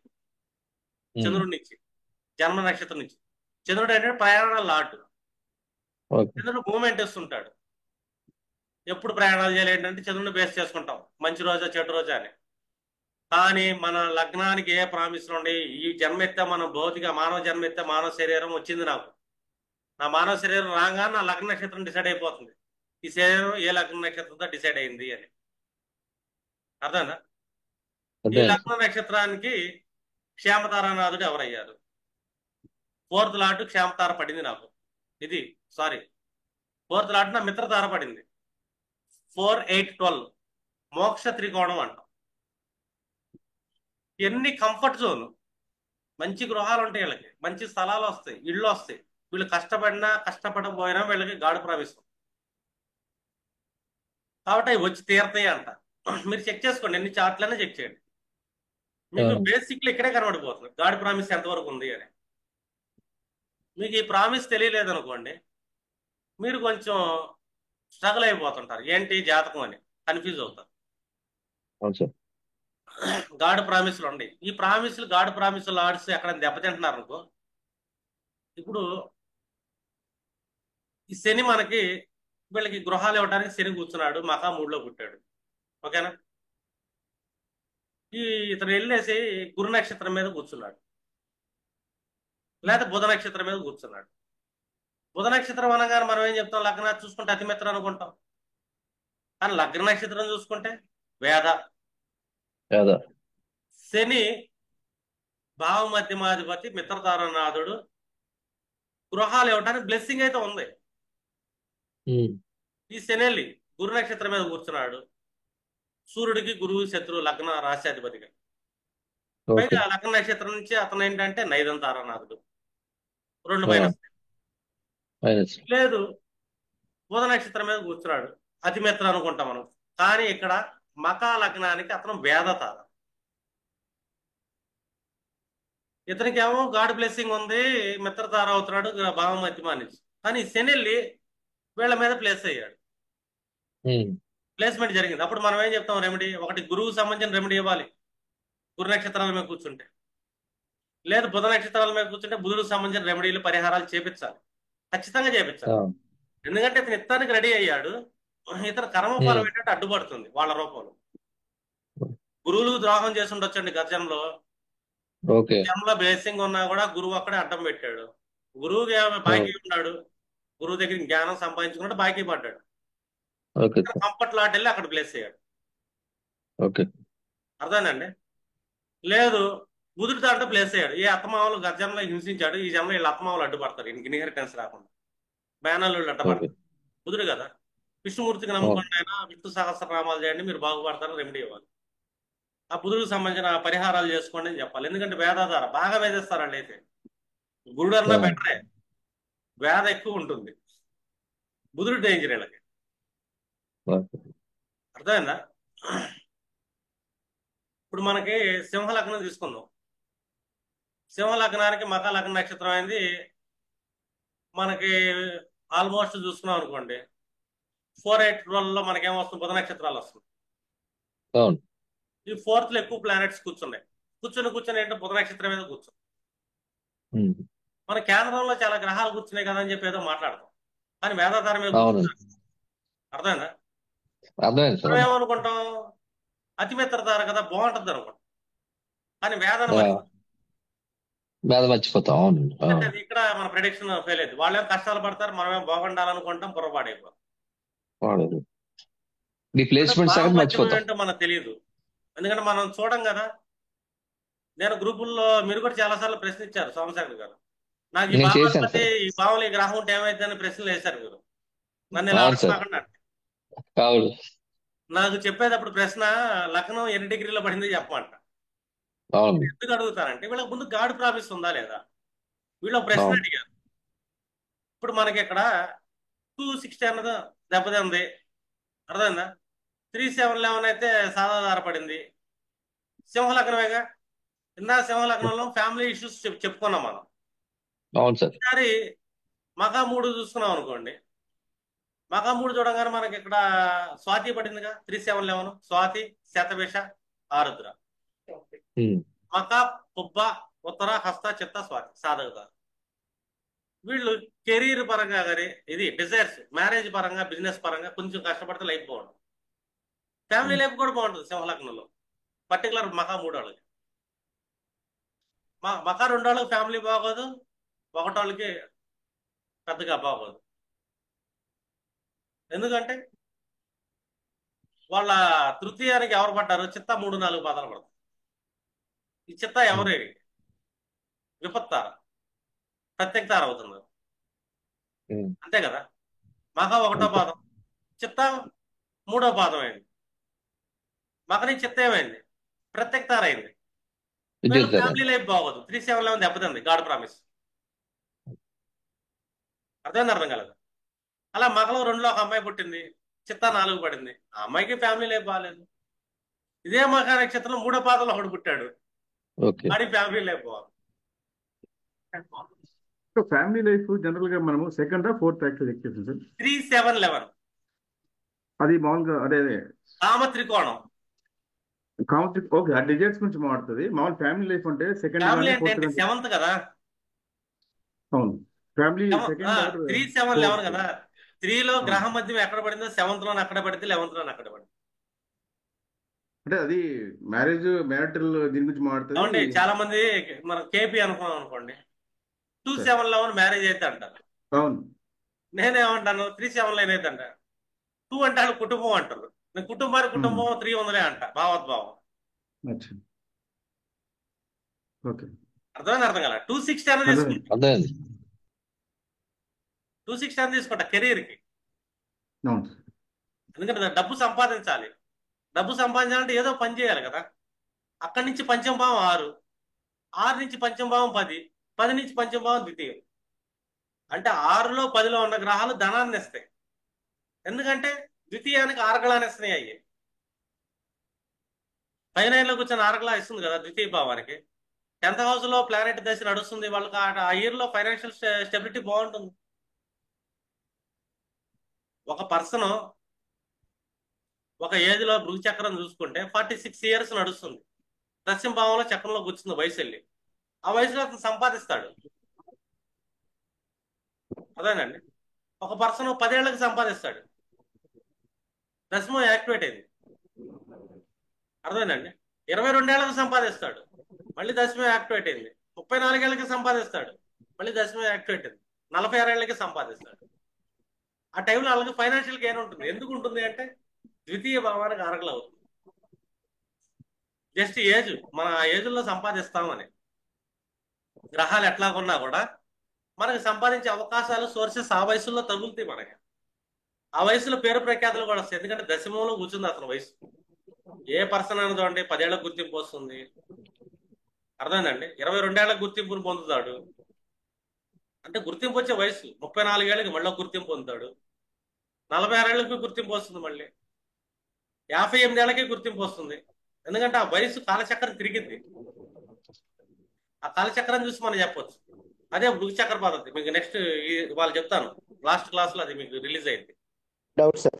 ఉమ్, చంద్రుడి నుంచి, జన్మ నక్షత్రం నుంచి. చంద్రుడు అంటే ప్రయాణాల లాటు. ఓకే. చంద్రుడు మూమెంట్ ఇస్తుంటాడు. ఎప్పుడు ప్రయాణాలు చేయాలి ఏంటంటే చంద్రుడిని బేస్ చేసుకుంటాం, మంచి రోజా చెడు రోజా అని. కానీ మన లగ్నానికి ఏ ప్రామిస్ ఉండి ఈ జన్మ ఎత్తే మనం భౌతిక మానవ జన్మ ఎత్తే మానవ శరీరం వచ్చింది నాకు. నా మానవ శరీరం రాగా నా లగ్న నక్షత్రం డిసైడ్ అయిపోతుంది, ఈ శరీరం ఏ లగ్న నక్షత్రంతో డిసైడ్ అయింది అని. అర్థమైందా? ఈ అదే లగ్న నక్షత్రానికి క్షేమతారానాథుడు ఎవరయ్యారు? 4th లాటు క్షేమతార పడింది నాకు. ఇది సారీ 4th లాటు నా మిత్రతార పడింది. 4 8 12 మోక్ష త్రికోణం అంటాం. ఎన్ని కంఫర్ట్ జోన్, మంచి గృహాలు ఉంటాయి వీళ్ళకి, మంచి స్థలాలు వస్తాయి, ఇళ్ళు వస్తాయి. వీళ్ళు కష్టపడినా కష్టపడకపోయినా వీళ్ళకి గాడు ప్రవేశం. కాబట్టి అవి వచ్చి తీరతాయి అంట. మీరు చెక్ చేసుకోండి, ఎన్ని చార్ట్లైనా చెక్ చేయండి. మీకు బేసిక్లీ ఇక్కడే కనబడిపోతుంది గాడ్ ప్రామిస్ ఎంతవరకు ఉంది అని. మీకు ఈ ప్రామిస్ తెలియలేదు అనుకోండి, మీరు కొంచెం స్ట్రగుల్ అయిపోతుంటారు, ఏంటి జాతకం అని కన్ఫ్యూజ్ అవుతారు. అవును సార్. గాడ్ ప్రామిస్లు ఉండి ఈ ప్రామిస్లు గాడ్ ప్రామిస్లు ఆడిసి ఎక్కడ దెబ్బతింటున్నారు అనుకో. ఇప్పుడు ఈ శని మనకి వీళ్ళకి గృహాలు ఇవ్వడానికి శని కూర్చున్నాడు, మకా మూడులో పుట్టాడు. ఓకేనా? ఈ ఇతను వెళ్ళేసి గురు నక్షత్రం మీద కూర్చున్నాడు, లేదా బుధ నక్షత్రం మీద కూర్చున్నాడు. బుధ నక్షత్రం అనగానే మనం ఏం చెప్తాం, లగ్నాలు చూసుకుంటే అతిమిత్ర అనుకుంటాం. కానీ లగ్న నక్షత్రం చూసుకుంటే వేద. కదా. శని భావ మధ్యమాధిపతి మిత్రతారనాథుడు, గృహాలు ఇవ్వడానికి బ్లెస్సింగ్ అయితే ఉంది. ఉమ్. ఈ శనెల్లి గురు నక్షత్రం మీద కూర్చున్నాడు, సూర్యుడికి గురువు శత్రువు లగ్న రాశ్యాధిపతిగా. ఓకే. పైగా లగ్న నక్షత్రం నుంచి అతను ఏంటంటే నైదం తారానాథుడు, రెండు ఆ, మైనస్. మైనస్. లేదు, బుధ నక్షత్రం మీద కూర్చున్నాడు, అతిమిత్ర అనుకుంటాం మనం. కానీ ఇక్కడ మకా లగ్నానికి అతను వేదతార. ఇతనికి ఏమో గాడ్ బ్లెస్సింగ్ ఉంది, మిత్రతార అవుతున్నాడు భావం మధ్యమా నుంచి. కానీ శనెల్లి వీళ్ళ మీద ప్లేస్ అయ్యాడు, ఉమ్. ప్లేస్మెంట్ జరిగింది. అప్పుడు మనం ఏం చెప్తాం, రెమెడీ ఒకటి గురువుకు సంబంధించిన రెమెడీ ఇవ్వాలి గురు నక్షత్రాల మీద కూర్చుంటే, లేదు బుధ నక్షత్రాల మీద కూర్చుంటే బుధుడికి సంబంధించిన రెమెడీలు పరిహారాలు చేపించాలి, ఖచ్చితంగా ఆ, చేపించాలి. ఎందుకంటే ఇతను ఇత్తానికి రెడీ అయ్యాడు, ఇతను కర్మఫలం ఉమ్. ఏంటంటే అడ్డుపడుతుంది వాళ్ళ రూపంలో. గురువులకు ద్రోహం చేసి ఉండొచ్చండి గత జన్మలో. ఓకే. జన్మలో బ్లెస్సింగ్ ఉన్నా కూడా గురువు అక్కడే అడ్డం పెట్టాడు. గురువుకి ఆ, బాకీ ఉన్నాడు, గురువు దగ్గర జ్ఞానం సంపాదించుకుంటే బాకీ పడ్డాడు. Okay sir. కంఫర్ట్ లాట్ వెళ్ళి అక్కడ ప్లేస్ అయ్యాడు. ఓకే. అర్థమైందండి? లేదు, బుధుడు దాంట్లో ప్లేస్ అయ్యాడు. ఏ అత్తమామలు గత జన్మలో హింసించాడు, ఈ జన్మలో వీళ్ళ అత్తమామలు అడ్డుపడతారు, ఈయనకి ఇన్హెరిటెన్స్ రాకుండా బ్యానర్లు ఓకే. అడ్డపడతారు. బుధుడు కదా. విష్ణుమూర్తికి ఆ, నమ్ముకోండి, అయినా విష్ణు సహస్రనామాలు చేయండి మీరు బాగుపడతారు, రెమెడీ ఇవ్వాలి. ఆ బుధుడికి సంబంధించిన పరిహారాలు చేసుకోండి అని చెప్పాలి. ఎందుకంటే వేదాధార బాగా వేధిస్తారండి. అయితే గురుడు ఆ, అన్నా బెటరే, వేద ఎక్కువ ఉంటుంది, బుధుడు డేంజర్ వీళ్ళకి. ఓకే. అర్థమైందా? ఇప్పుడు మనకి సింహలగ్నం తీసుకుందాం. సింహలగ్నానికి మకా లగ్న నక్షత్రం అయింది మనకి. ఆల్మోస్ట్ చూసుకున్నాం అనుకోండి 4, 8, 12 లో మనకేమొస్తుంది, బుధ నక్షత్రాలు వస్తుంది. అవును. ఈ ఫోర్త్ లో ఎక్కువ ప్లానెట్స్ కూర్చున్నాయి. కూర్చొని ఏంటంటే బుధ నక్షత్రం మీద కూర్చుని ఉమ్. మన కేంద్రంలో చాలా గ్రహాలు కూర్చున్నాయి కదా అని చెప్పి ఏదో మాట్లాడతాం, కానీ వేదాధార మీద అవును. కూర్చున్నారు. అర్థమైందా? అర్థమైంది సార్. మనం అర్థం. ఏమనుకుంటాం, అతిమిత్రధార కదా బాగుంటుంది అనుకుంటాం, కానీ వేదన ఆ, మర్చిపోతాం. బాధ మర్చిపోతాం. అవును. ఎందుకంటే అది ఇక్కడ మన ప్రెడిక్షన్ ఫెయిల్ అయింది. వాళ్ళేం కష్టాలు పడతారు, మనమేం బాగుండాలనుకుంటాం, పొరపాడైపోతాం. వాడదు. ఈ అంటే ప్లేస్మెంట్ భావ సగం మధ్యమం మర్చిపోతాం. ఏంటో మనకు తెలియదు, ఎందుకంటే మనం చూడం కదా. నేను గ్రూపుల్లో మీరు కూడా చాలా సార్లు ప్రశ్నించారు సోమశేఖర్ గారు, నాకు ఈ నేను చేశాను భావాధిపతి సార్. ఈ భావంలో ఈ గ్రహం ఉంటే ఏమైందని ప్రశ్నలు వేశారు మీరు. నన్ను ఇలా అవును సార్. అడగమాకండి. అవును. నాకు చెప్పేటప్పుడు ప్రశ్న లగ్నం ఎన్ని డిగ్రీలో పడింది చెప్పమంట. అవును. ఎందుకు అడుగుతానంటే వీళ్ళకి ముందు గాడ్ ప్రామిస్ ఉందా లేదా, వీళ్ళు ఒక ప్రశ్న అవును. అడిగారు. ఇప్పుడు మనకి ఇక్కడ 260 అన్నది దెబ్బతింది, అర్థమైందా? 3711 అయితే సాధాధార పడింది, సింహలగ్నమేగా. ఇందా సింహలగ్నంలో ఫ్యామిలీ ఇష్యూస్ చెప్పుకున్నాం మనం. అవును సార్. ఈసారి మగా మూడు చూసుకున్నాం అనుకోండి. మగా మూడు చూడగానే మనకి ఇక్కడ స్వాతి పడిందిగా, 3711 స్వాతి, శతభిష, ఆరుద్ర. ఉమ్. మక, పుబ్బ, ఉత్తర, హస్త, చిత్త, స్వాతి సాధకుతారు. వీళ్ళు కెరీర్ పరంగా కానీ ఇది డిజైర్స్ మ్యారేజ్ పరంగా బిజినెస్ పరంగా కొంచెం కష్టపడితే లైఫ్ బాగుంటుంది. ఫ్యామిలీ లైఫ్ కూడా బాగుంటుంది సింహలగ్నంలో, పర్టికులర్ మకా మూడు వాళ్ళకి. మకా రెండు వాళ్ళకి ఫ్యామిలీ బాగోదు, ఒకటోళ్ళకి పెద్దగా బాగోదు. ఎందుకంటే వాళ్ళ తృతీయానికి ఎవరు పడ్డారు, చిత్త 3, 4 పాదాలు పడతారు. ఈ చిత్త ఎవరు, విపత్తార, ప్రత్యక్తార అవుతుంది, ఉమ్. అంతే కదా. మగ ఒకటో అంతే. పాదం, చిత్త 3వ పాదం అయింది. మగని చిత్త ఏమైంది, ప్రత్యక్తార అయింది. వీళ్ళ విద్యుత్ ఫ్యామిలీ లైఫ్ బాగోదు, 3711 దెబ్బతింది, గాడ్ ప్రామిస్. అర్థం కలదు. అలా మగలో 2లో ఒక అమ్మాయి పుట్టింది, చిత్త 4 పడింది, ఆ అమ్మాయికి ఫ్యామిలీ లైఫ్ బాగాలేదు. ఇదే మగ నక్షత్రం 3వ పాదంలో ఒకడు పుట్టాడు, ఓకే. వాడి ఫ్యామిలీ లైఫ్ బాగుంది. ఫ్యామిలీ లైఫ్ జనరల్ గా మనము సెకండ్ ఫోర్త్ యాక్చువల్ చెక్ చేసాం సార్. 3, 7, 11 అది మామూలుగా అదే అదే కామ త్రికోణం. కాన్ఫ్లిక్ట్ ఓకే, ఆ డిజైర్స్ గురించి మాట్లాడుతుంది. మామూలు ఫ్యామిలీ లైఫ్ అంటే సెకండ్ ఫ్యామిలీ కానీ అంటే ఫోర్త్ ఏంటి? కానీ. సెవెంత్ కదా. అవును, ఫ్యామిలీ సెకండ్ ఆర్ 3, 7, 11 ఫోర్త్. కదా. 3లో గ్రహ మధ్యం ఎక్కడ పడిందో 7th లోనే అక్కడ పడింది, 11th లోనే అక్కడ పడింది. అంటే అది మ్యారిటల్ దీని గురించి మాట్లాడుతుంది. ఏమండి, చాలా మంది మనం కేపీ అనుకున్నాం అనుకోండి, 2, సార్ 7, 11 మ్యారేజ్ అయితే అంటారు. అవును. నేనేమంటాను, 3, 7 అయితే అంటారు. 2 అంటే వాళ్ళు కుటుంబం అంటారు. నేను కుటుంబానికి ఉమ్, కుటుంబం 3 ఉందిలే అంట, భావోద్భావం. అచ్చా, ఓకే, అర్థమైంది అర్థం కదా. 260 అని అదే. తీసుకుంటా. అదే 260 అని తీసుకుంటా కెరీర్ కి. అవును సార్. ఎందుకంటే డబ్బు సంపాదించాలి. డబ్బు సంపాదించాలంటే ఏదో పని చేయాలి కదా. అక్కడి నుంచి పంచమ భావం 6, 6 నుంచి పంచమ భావం 10, 10 నుంచి పంచమ భావం ద్వితీయం. అంటే 6లో 10లో ఉన్న గ్రహాలు ధనాన్ని ఇస్తాయి. ఎందుకంటే ద్వితీయానికి ఆరగళాన్ని ఇస్తున్నాయి అయ్యి. పైన కూర్చొని ఆరగళా ఇస్తుంది కదా ద్వితీయ భావానికి. 10th హౌస్ లో ప్లానెట్ దశ నడుస్తుంది, వాళ్ళకి ఆ ఇయర్ లో ఫైనాన్షియల్ స్టెబిలిటీ బాగుంటుంది. ఒక పర్సన్ ఒక ఏజ్ లో భృగు చక్రం చూసుకుంటే 46 ఇయర్స్ నడుస్తుంది. దశమ భావంలో చక్రంలో కూర్చుంది వయసు వెళ్ళి. ఆ వయసులో అతను సంపాదిస్తాడు. అదేనండి. ఒక పర్సన్ 10 ఏళ్ళకి సంపాదిస్తాడు, దశమం యాక్టివేట్ అయింది. అర్థమైందండి. 22 ఏళ్ళకి సంపాదిస్తాడు, మళ్ళీ దశమం యాక్టివేట్ అయింది. 34 ఏళ్ళకి సంపాదిస్తాడు, మళ్ళీ దశమం యాక్టివేట్ అయింది. 46 ఏళ్ళకి సంపాదిస్తాడు. ఆ టైంలో వాళ్ళకి ఫైనాన్షియల్ గెయిన్ ఉంటుంది. ఎందుకు ఉంటుంది అంటే ద్వితీయ భావానికి అరగలు అవుతుంది. జస్ట్ ఏజ్, మన ఆ ఏజ్లో సంపాదిస్తామని. గ్రహాలు ఎట్లా కొన్నా కూడా మనకి సంపాదించే అవకాశాలు, సోర్సెస్ ఆ వయసులో తగులుతాయి మనకి. ఆ వయసులో పేరు ప్రఖ్యాతులు కూడా వస్తాయి. ఎందుకంటే దశమంలో కూర్చుంది అతని వయసు. ఏ పర్సన్ అని చూడండి 10 ఏళ్ళకు గుర్తింపు వస్తుంది. అర్థమైందండి. 22 ఏళ్ళకి గుర్తింపును పొందుతాడు. అంటే గుర్తింపు వచ్చే వయసు. 34 ఏళ్ళకి మళ్ళీ గుర్తింపు పొందుతాడు. 46 ఏళ్ళకి గుర్తింపు వస్తుంది. మళ్ళీ 58 ఏళ్ళకి గుర్తింపు వస్తుంది. ఎందుకంటే ఆ వయసు కాలచక్రం తిరిగింది. ఆ కాలచక్రం చూసి మనం చెప్పొచ్చు. అదే భృగు చక్ర పద్ధతి. మీకు నెక్స్ట్ వాళ్ళు చెప్తాను, లాస్ట్ క్లాస్ లో అది మీకు రిలీజ్ అయింది. డౌట్ సార్,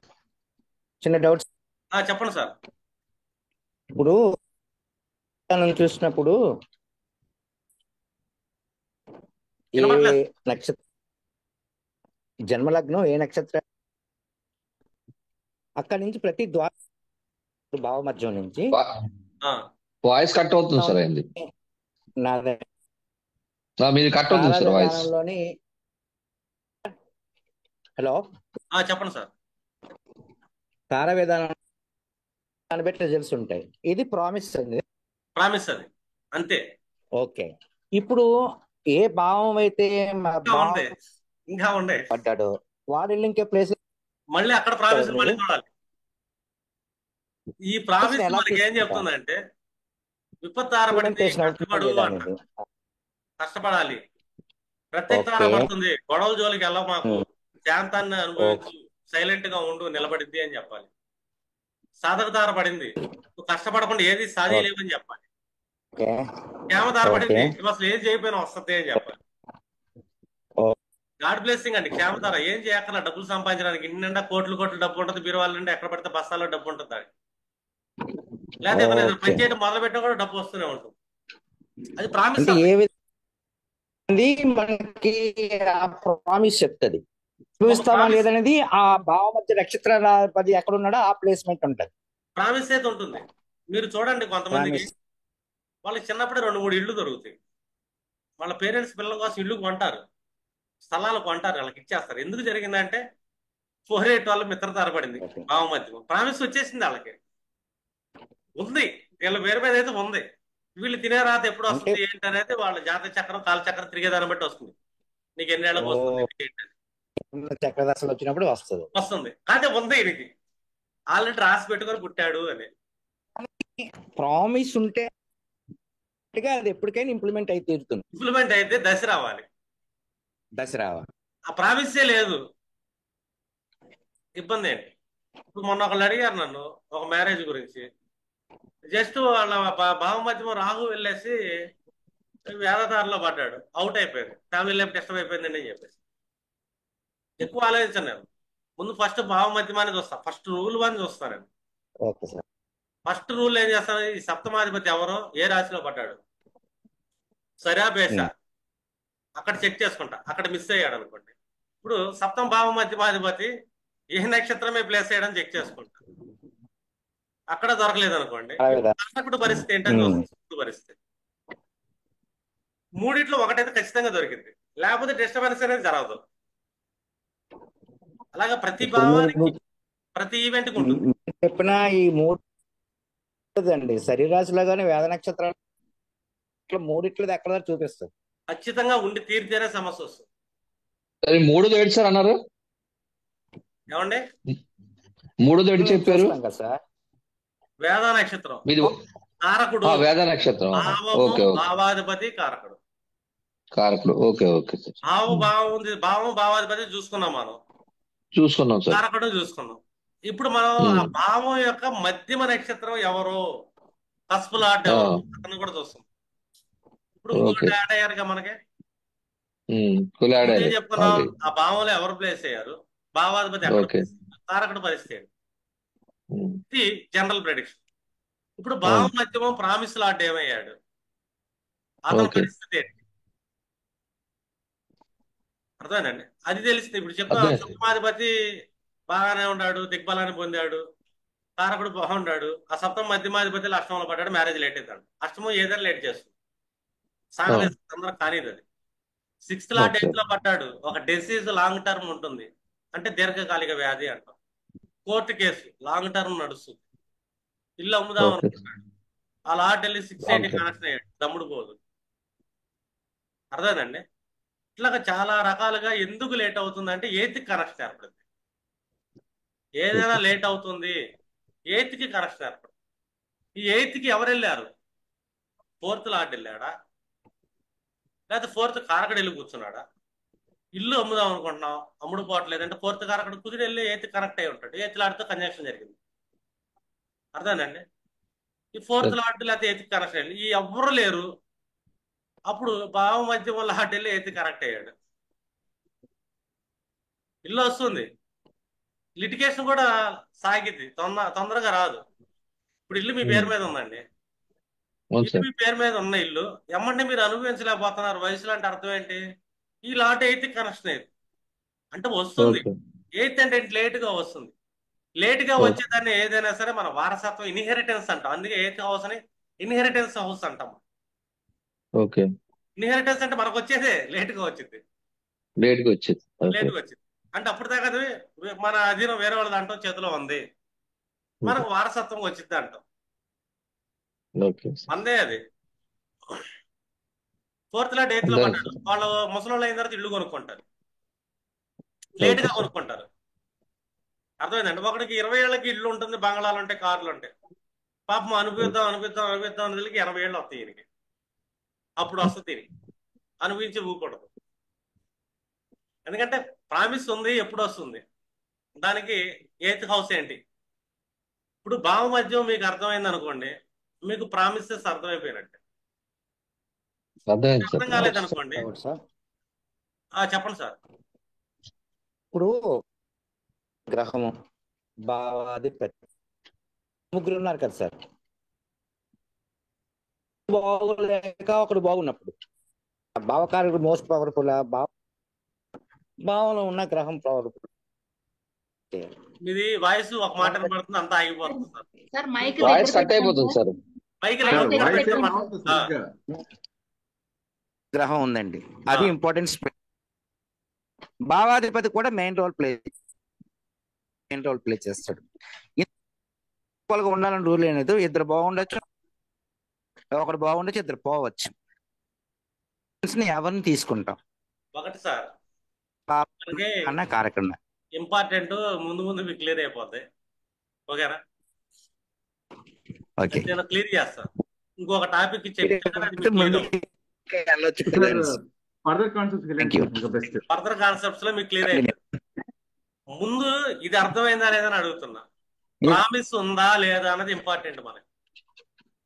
చిన్న డౌట్స్. చెప్పండి సార్. ఇప్పుడు చూసినప్పుడు ఏ వినపట్లేదు. నక్షత్ర జన్మలగ్నం ఏ నక్షత్రం, అక్కడి నుంచి ప్రతి భావ మధ్యం నుంచి వాయిస్ కట్ అవుతుంది సార్. ఏంది నాదే మీది కట్ అవుతుంది సార్ వాయిస్. విధానంలోని. హలో, చెప్పండి సార్. తార విధానం దాన్ని బట్టి రిజల్ట్స్ ఉంటాయి. ఇది ప్రామిస్ అండి. ప్రామిస్ అది అంతే. ఓకే, ఇప్పుడు ఏ భావం అయితే ఇంకా ఉండే పడ్డాడో వాడు ఇంకే ప్లేస్ మళ్ళీ అక్కడ ప్రామిస్ మళ్ళీ చూడాలి. ఈ ప్రామిస్ మనకి ఏం చెప్తుందంటే విపత్తు ఆరబడింది, కష్టపడు అంట. కష్టపడాలి. ప్రత్యేక ఆరబడుతుంది, గొడవల జోలికి వెళ్ళవు, మాకు శాంతాన్ని అనుభవించు, సైలెంట్ గా ఉండు, నిలబడిద్ది అని చెప్పాలి. సాధక దార పడింది, నువ్వు కష్టపడకుండా ఏది సాధించలేవని చెప్పాలి. క్షేమ దార పడింది, నువ్వు అసలు ఏం చేయకపోయినా వస్తుంది అని చెప్పాలి. గాడ్ బ్లెస్సింగ్ అండి క్షేమ దార. ఏం చేయక్కర్లా డబ్బులు సంపాదించడానికి. ఇంటి నిండా కోట్లు డబ్బు ఉంటుంది, బీరువాళ్ళ నుండి ఎక్కడ పడితే బస్తాల్లో డబ్బు ఉంటుంది. లేకపోతే పని చేయడం మొదలు పెట్టినా కూడా డబ్బు వస్తూనే ఉంటుంది. అది ప్రామిస్. మనకి ప్రామిస్ చెప్తుంది. చూపిస్తామా లేదనేది ఆ భావ మధ్య నక్షత్రాధిపతి ఎక్కడ ఉన్నాడో ఆ ప్లేస్మెంట్ ఉంటుంది. ప్రామిస్ అయితే ఉంటుంది. మీరు చూడండి, కొంతమందికి వాళ్ళకి చిన్నప్పుడే 2-3 ఇళ్ళు దొరుకుతాయి. వాళ్ళ పేరెంట్స్ పిల్లల కోసం ఇల్లు కొంటారు, స్థలాలు కొంటారు, వాళ్ళకి ఇచ్చేస్తారు. ఎందుకు జరిగిందంటే 4-8 వాళ్ళ మిత్రతార పడింది భావ మధ్యం. ప్రామిస్ వచ్చేసింది, వాళ్ళకి ఉంది, వీళ్ళ పేరు మీద అయితే ఉంది. వీళ్ళు తినే రాత ఎప్పుడు వస్తుంది ఏంటి అనేది వాళ్ళ జాతక చక్రం, కాల చక్రం తిరిగేదాన్ని బట్టి వస్తుంది. నీకు ఎన్నేళ్ళకి వస్తుంది చక్రదర్శనం వచ్చినప్పుడు వస్తుంది. కానీ ఉంది, ఇది ఆల్రెడీ రాసి పెట్టుకొని పుట్టాడు అని. ప్రామిస్ ఉంటే అది ఎప్పటికైనా ఇంప్లిమెంట్ అయితే తీరుతుంది. ఇంప్లిమెంట్ అయితే దశ రావాలి. ఆ ప్రామిసే లేదు, ఇబ్బంది ఏంటి? ఇప్పుడు మొన్న ఒకళ్ళు అడిగారు నన్ను ఒక మ్యారేజ్ గురించి. జస్ట్ వాళ్ళ భావ మధ్యమ రాహు వెళ్ళేసి వేదదారిలో పడ్డాడు, అవుట్ అయిపోయింది, ఫ్యామిలీ లైఫ్ డిస్టర్బ్ అయిపోయిందండి అని చెప్పేసి. ఎక్కువ ఆలోచించాను నేను. ముందు ఫస్ట్ భావ మధ్యమాన్ని చూస్తా, ఫస్ట్ రూల్ వన్ చూస్తాను నేను. Okay sir. ఫస్ట్ రూల్ ఏం చేస్తాను, ఈ సప్తమాధిపతి ఎవరో ఏ రాశిలో పడ్డాడు, సరా బేసా, అక్కడ చెక్ చేసుకుంటా. అక్కడ మిస్ అయ్యాడు అనుకోండి, ఇప్పుడు సప్తమ భావ మధ్యమాధిపతి ఏ నక్షత్రమే ప్లేస్ అయ్యాడని చెక్ చేసుకుంటా. అక్కడ దొరకలేదు అనుకోండి, కారకుడు పరిస్థితి ఏంటని చూస్తాను. పరిస్థితి మూడిట్లో ఒకటైతే ఖచ్చితంగా దొరికింది, లేకపోతే డిస్టర్బెన్స్ అనేది జరగదు. అలాగా ప్రతి భావానికి ప్రతి ఈవెంట్ కి ఉంటుంది. చెప్పిన ఈ మూడు అండి శరీరాశిలో కానీ వేద నక్షత్రాలు మూడిట్లో ఎక్కడ చూపిస్తుంది. ఖచ్చితంగా ఉండి తీరితేనే సమస్య వస్తుంది. మూడోది ఏంటి సార్ అన్నారు? ఏమండి మూడోది ఏంటి చెప్పారు? వేద నక్షత్రం మీది కారకుడు, వేద నక్షత్రం. ఓకే, భావాధిపతి కారకుడు. కారకుడు. Okay okay sir. భావం భావాధిపతి చూసుకున్నాం మనం, చూసుకున్నాం సార్. కారకుడు చూసుకున్నాం. ఇప్పుడు మనం ఆ భావం యొక్క మధ్యమ నక్షత్రం ఎవరు, కస్పులాట్ ఎవరు అతను కూడా చూస్తాం. ఇప్పుడు ఇంకొకటి యాడ్ అయ్యారుగా మనకి, చెప్పుకున్నాం ఆ భావంలో ఎవరు ప్లేస్ అయ్యారు, భావాధిపతి ఎక్కడ ప్లేస్ అయ్యారు, కారకుడు పరిస్థితి ఏంటి. ఇది జనరల్ ప్రెడిక్షన్. ఇప్పుడు భావం మధ్యమం ప్రామిస్ లాట్ ఏమయ్యాడు, అతని పరిస్థితి ఏంటి అర్థమైందండి. అది తెలిసింది. ఇప్పుడు చెప్తాను, సప్తమాధిపతి బాగానే ఉన్నాడు, దిగ్బలాన్ని పొందాడు, కారకుడు బాగున్నాడు, ఆ సప్తమ మధ్యమాధిపతి అష్టమంలో పడ్డాడు, మ్యారేజ్ లేట్ అవుతాడు. అష్టమం ఏదైనా లేట్ చేస్తుంది, సాగలేదు, తొందరగా కానిది. అది 6th లాట్ 8th లో పడ్డాడు, ఒక డిసీజ్ లాంగ్ టర్మ్ ఉంటుంది, అంటే దీర్ఘకాలిక వ్యాధి అంటాం. కోర్టు కేసు లాంగ్ టర్మ్ నడుస్తుంది, ఇల్లు అమ్ముదాం అనుకుంటాడు, ఆ లాట్ వెళ్ళి 680 కనెక్షన్ అయ్యాడు, దమ్ముడు పోదు. అర్థమైందండి. ఇట్లాగా చాలా రకాలుగా ఎందుకు లేట్ అవుతుంది అంటే 8th కనెక్షన్ ఏర్పడుతుంది. ఏదైనా లేట్ అవుతుంది, 8th కనెక్షన్ ఏర్పడుతుంది. ఈ 8th ఎవరు వెళ్ళారు, 4th లాట్ వెళ్ళాడా, లేకపోతే 4th కారకుడు వెళ్ళి కూర్చున్నాడా. ఇల్లు అమ్ముదాం అనుకుంటున్నాం, అమ్ముడు పోవట్లేదు అంటే 4th కారకుడు కుదిరి వెళ్ళి 8th కనెక్ట్ అయి ఉంటాడు, 8th లాట్తో కంజంక్షన్ జరిగింది. అర్థమైందండి. ఈ 4th లాట్ లేకపోతే 8th కనెక్షన్ వెళ్ళి ఈ ఎవ్వరు లేరు, అప్పుడు భావ మధ్యమ లాట్ వెళ్ళి 8th కనెక్ట్ అయ్యాడు, ఇల్లు వస్తుంది. లిటికేషన్ కూడా సాగిద్ది, తొందరగా రాదు. ఇప్పుడు ఇల్లు మీ పేరు మీద ఉందండి, ఇల్లు మీ పేరు మీద ఉన్న ఇల్లు ఎమ్మంటే మీరు అనుభవించలేకపోతున్నారు వయసులో అంటే అర్థం ఏంటి, ఈ లాట్ 8th కనెక్షన్ అయ్యింది అంటే వస్తుంది. 8th అంటే లేట్ గా వస్తుంది. లేట్ గా వచ్చేదాన్ని ఏదైనా సరే మన వారసత్వం ఇన్హెరిటెన్స్ అంటాం. అందుకే 8th హౌస్ అని ఇన్హెరిటెన్స్ హౌస్ అంటాం. ఇన్హెరిటెన్స్ అంటే మనకు వచ్చేదే లేట్ గా వచ్చింది, లేట్ గా వచ్చింది అంటే అప్పుడు దాకా అది మన అధీనం వేరే వాళ్ళ దాంట్లో చేతిలో ఉంది, మనకు వారసత్వం వచ్చింది అంటాం, అందే. అది 4th లాట్ 8th లో పడ్డాడు, వాళ్ళు ముసలి అయిన తర్వాత ఇల్లు కొనుక్కుంటారు, లేట్ గా కొనుక్కుంటారు. అర్థమైందండి. ఒకటికి 20 ఏళ్ళకి ఇల్లు ఉంటుంది, బంగాళాలు ఉంటాయి, కార్లు ఉంటాయి. పాపం అనిపిద్దాం అనేది 80 ఏళ్ళు వస్తాయి ఈయనకి, అప్పుడు వస్తుంది తిరిగి అనుభవించి ఊకూడదు. ఎందుకంటే ప్రామిస్ ఉంది, ఎప్పుడు వస్తుంది. దానికి 8th హౌస్ ఏంటి, ఇప్పుడు భావ మధ్యం మీకు అర్థమైంది అనుకోండి, మీకు ప్రామిసెస్ అర్థమైపోయినట్టే. అర్థం కాలేదనుకోండి, చెప్పండి సార్. ఇప్పుడు గ్రహము భావాధిపతి ముగ్గురు ఉన్నారు కదా సార్, బాగోలేక ఒకడు బాగున్నప్పుడు భావకారకుడు మోస్ట్ పవర్ఫుల్, భావంలో ఉన్న గ్రహం పవర్ఫుల్. ఇది వాయిస్ ఒక మాట పడుతుంది, అంతా ఆగిపోతుంది సార్. వాయిస్ కట్ అయిపోతుంది సార్. గ్రహం ఉందండి, అది ఇంపార్టెన్స్. భావాధిపతి కూడా మెయిన్ రోల్ ప్లే చేస్తాడు. ఉండాలని రూల్ లేదు, ఇద్దరు బాగుండొచ్చు, ఒకడు బాగుండొచ్చు, ఇద్దరు పోవచ్చు. ఎవరిని తీసుకుంటాం ఒకటి సార్ అన్న కారకన్నా ఇంపార్టెంట్, ముందు మీకు క్లియర్ అయిపోతాయి. ఓకేనా, నేను క్లియర్ చేస్తాను. ఇంకొక టాపిక్ ఫర్దర్ కాన్సెప్ట్స్ లో మీకు క్లియర్ అయిపోయింది. ముందు ఇది అర్థమైందా లేదని అడుగుతున్నా. ప్రామిస్ ఉందా లేదా అన్నది ఇంపార్టెంట్. మనకి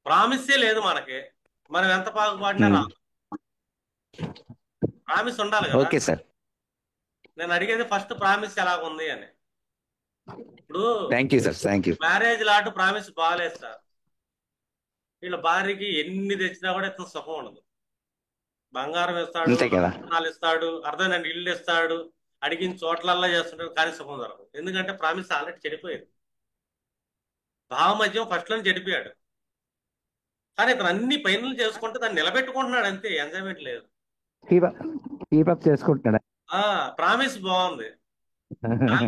ప్రామిసే లేదు, మనకి మనం ఎంత బాగుపడినా రాదు. ప్రామిస్ ఉండాలి కదా. ఓకే సార్, నేను అడిగేది ఫస్ట్ ప్రామిస్ ఎలాగుంది అని. ఇప్పుడు thank you sir, thank you. Marriage లాంటి ప్రామిస్ బాగాలేదు సార్. వీళ్ళ భార్యకి ఎన్ని తెచ్చినా కూడా ఇతను సుఖం ఉండదు. బంగారం ఇస్తాడు, అంతే కదా. రత్నాలు ఇస్తాడు, అర్థమైందండి, ఇల్లు ఇస్తాడు, అడిగిన చోట్లల్లా చేస్తుంటాడు, కానీ సుఖం జరగదు. ఎందుకంటే ప్రామిస్ ఆల్రెడీ చెడిపోయింది. భావమధ్యం ఫస్ట్ లోనే చెడిపోయాడు. కానీ ఇతను అన్ని పనులు చేసుకుంటే దాన్ని నిలబెట్టుకుంటున్నాడు, అంతే, ఎంజాయ్మెంట్ లేదు. కీపప్ చేసుకుంటున్నాడు. ప్రామిస్ బాగుంది.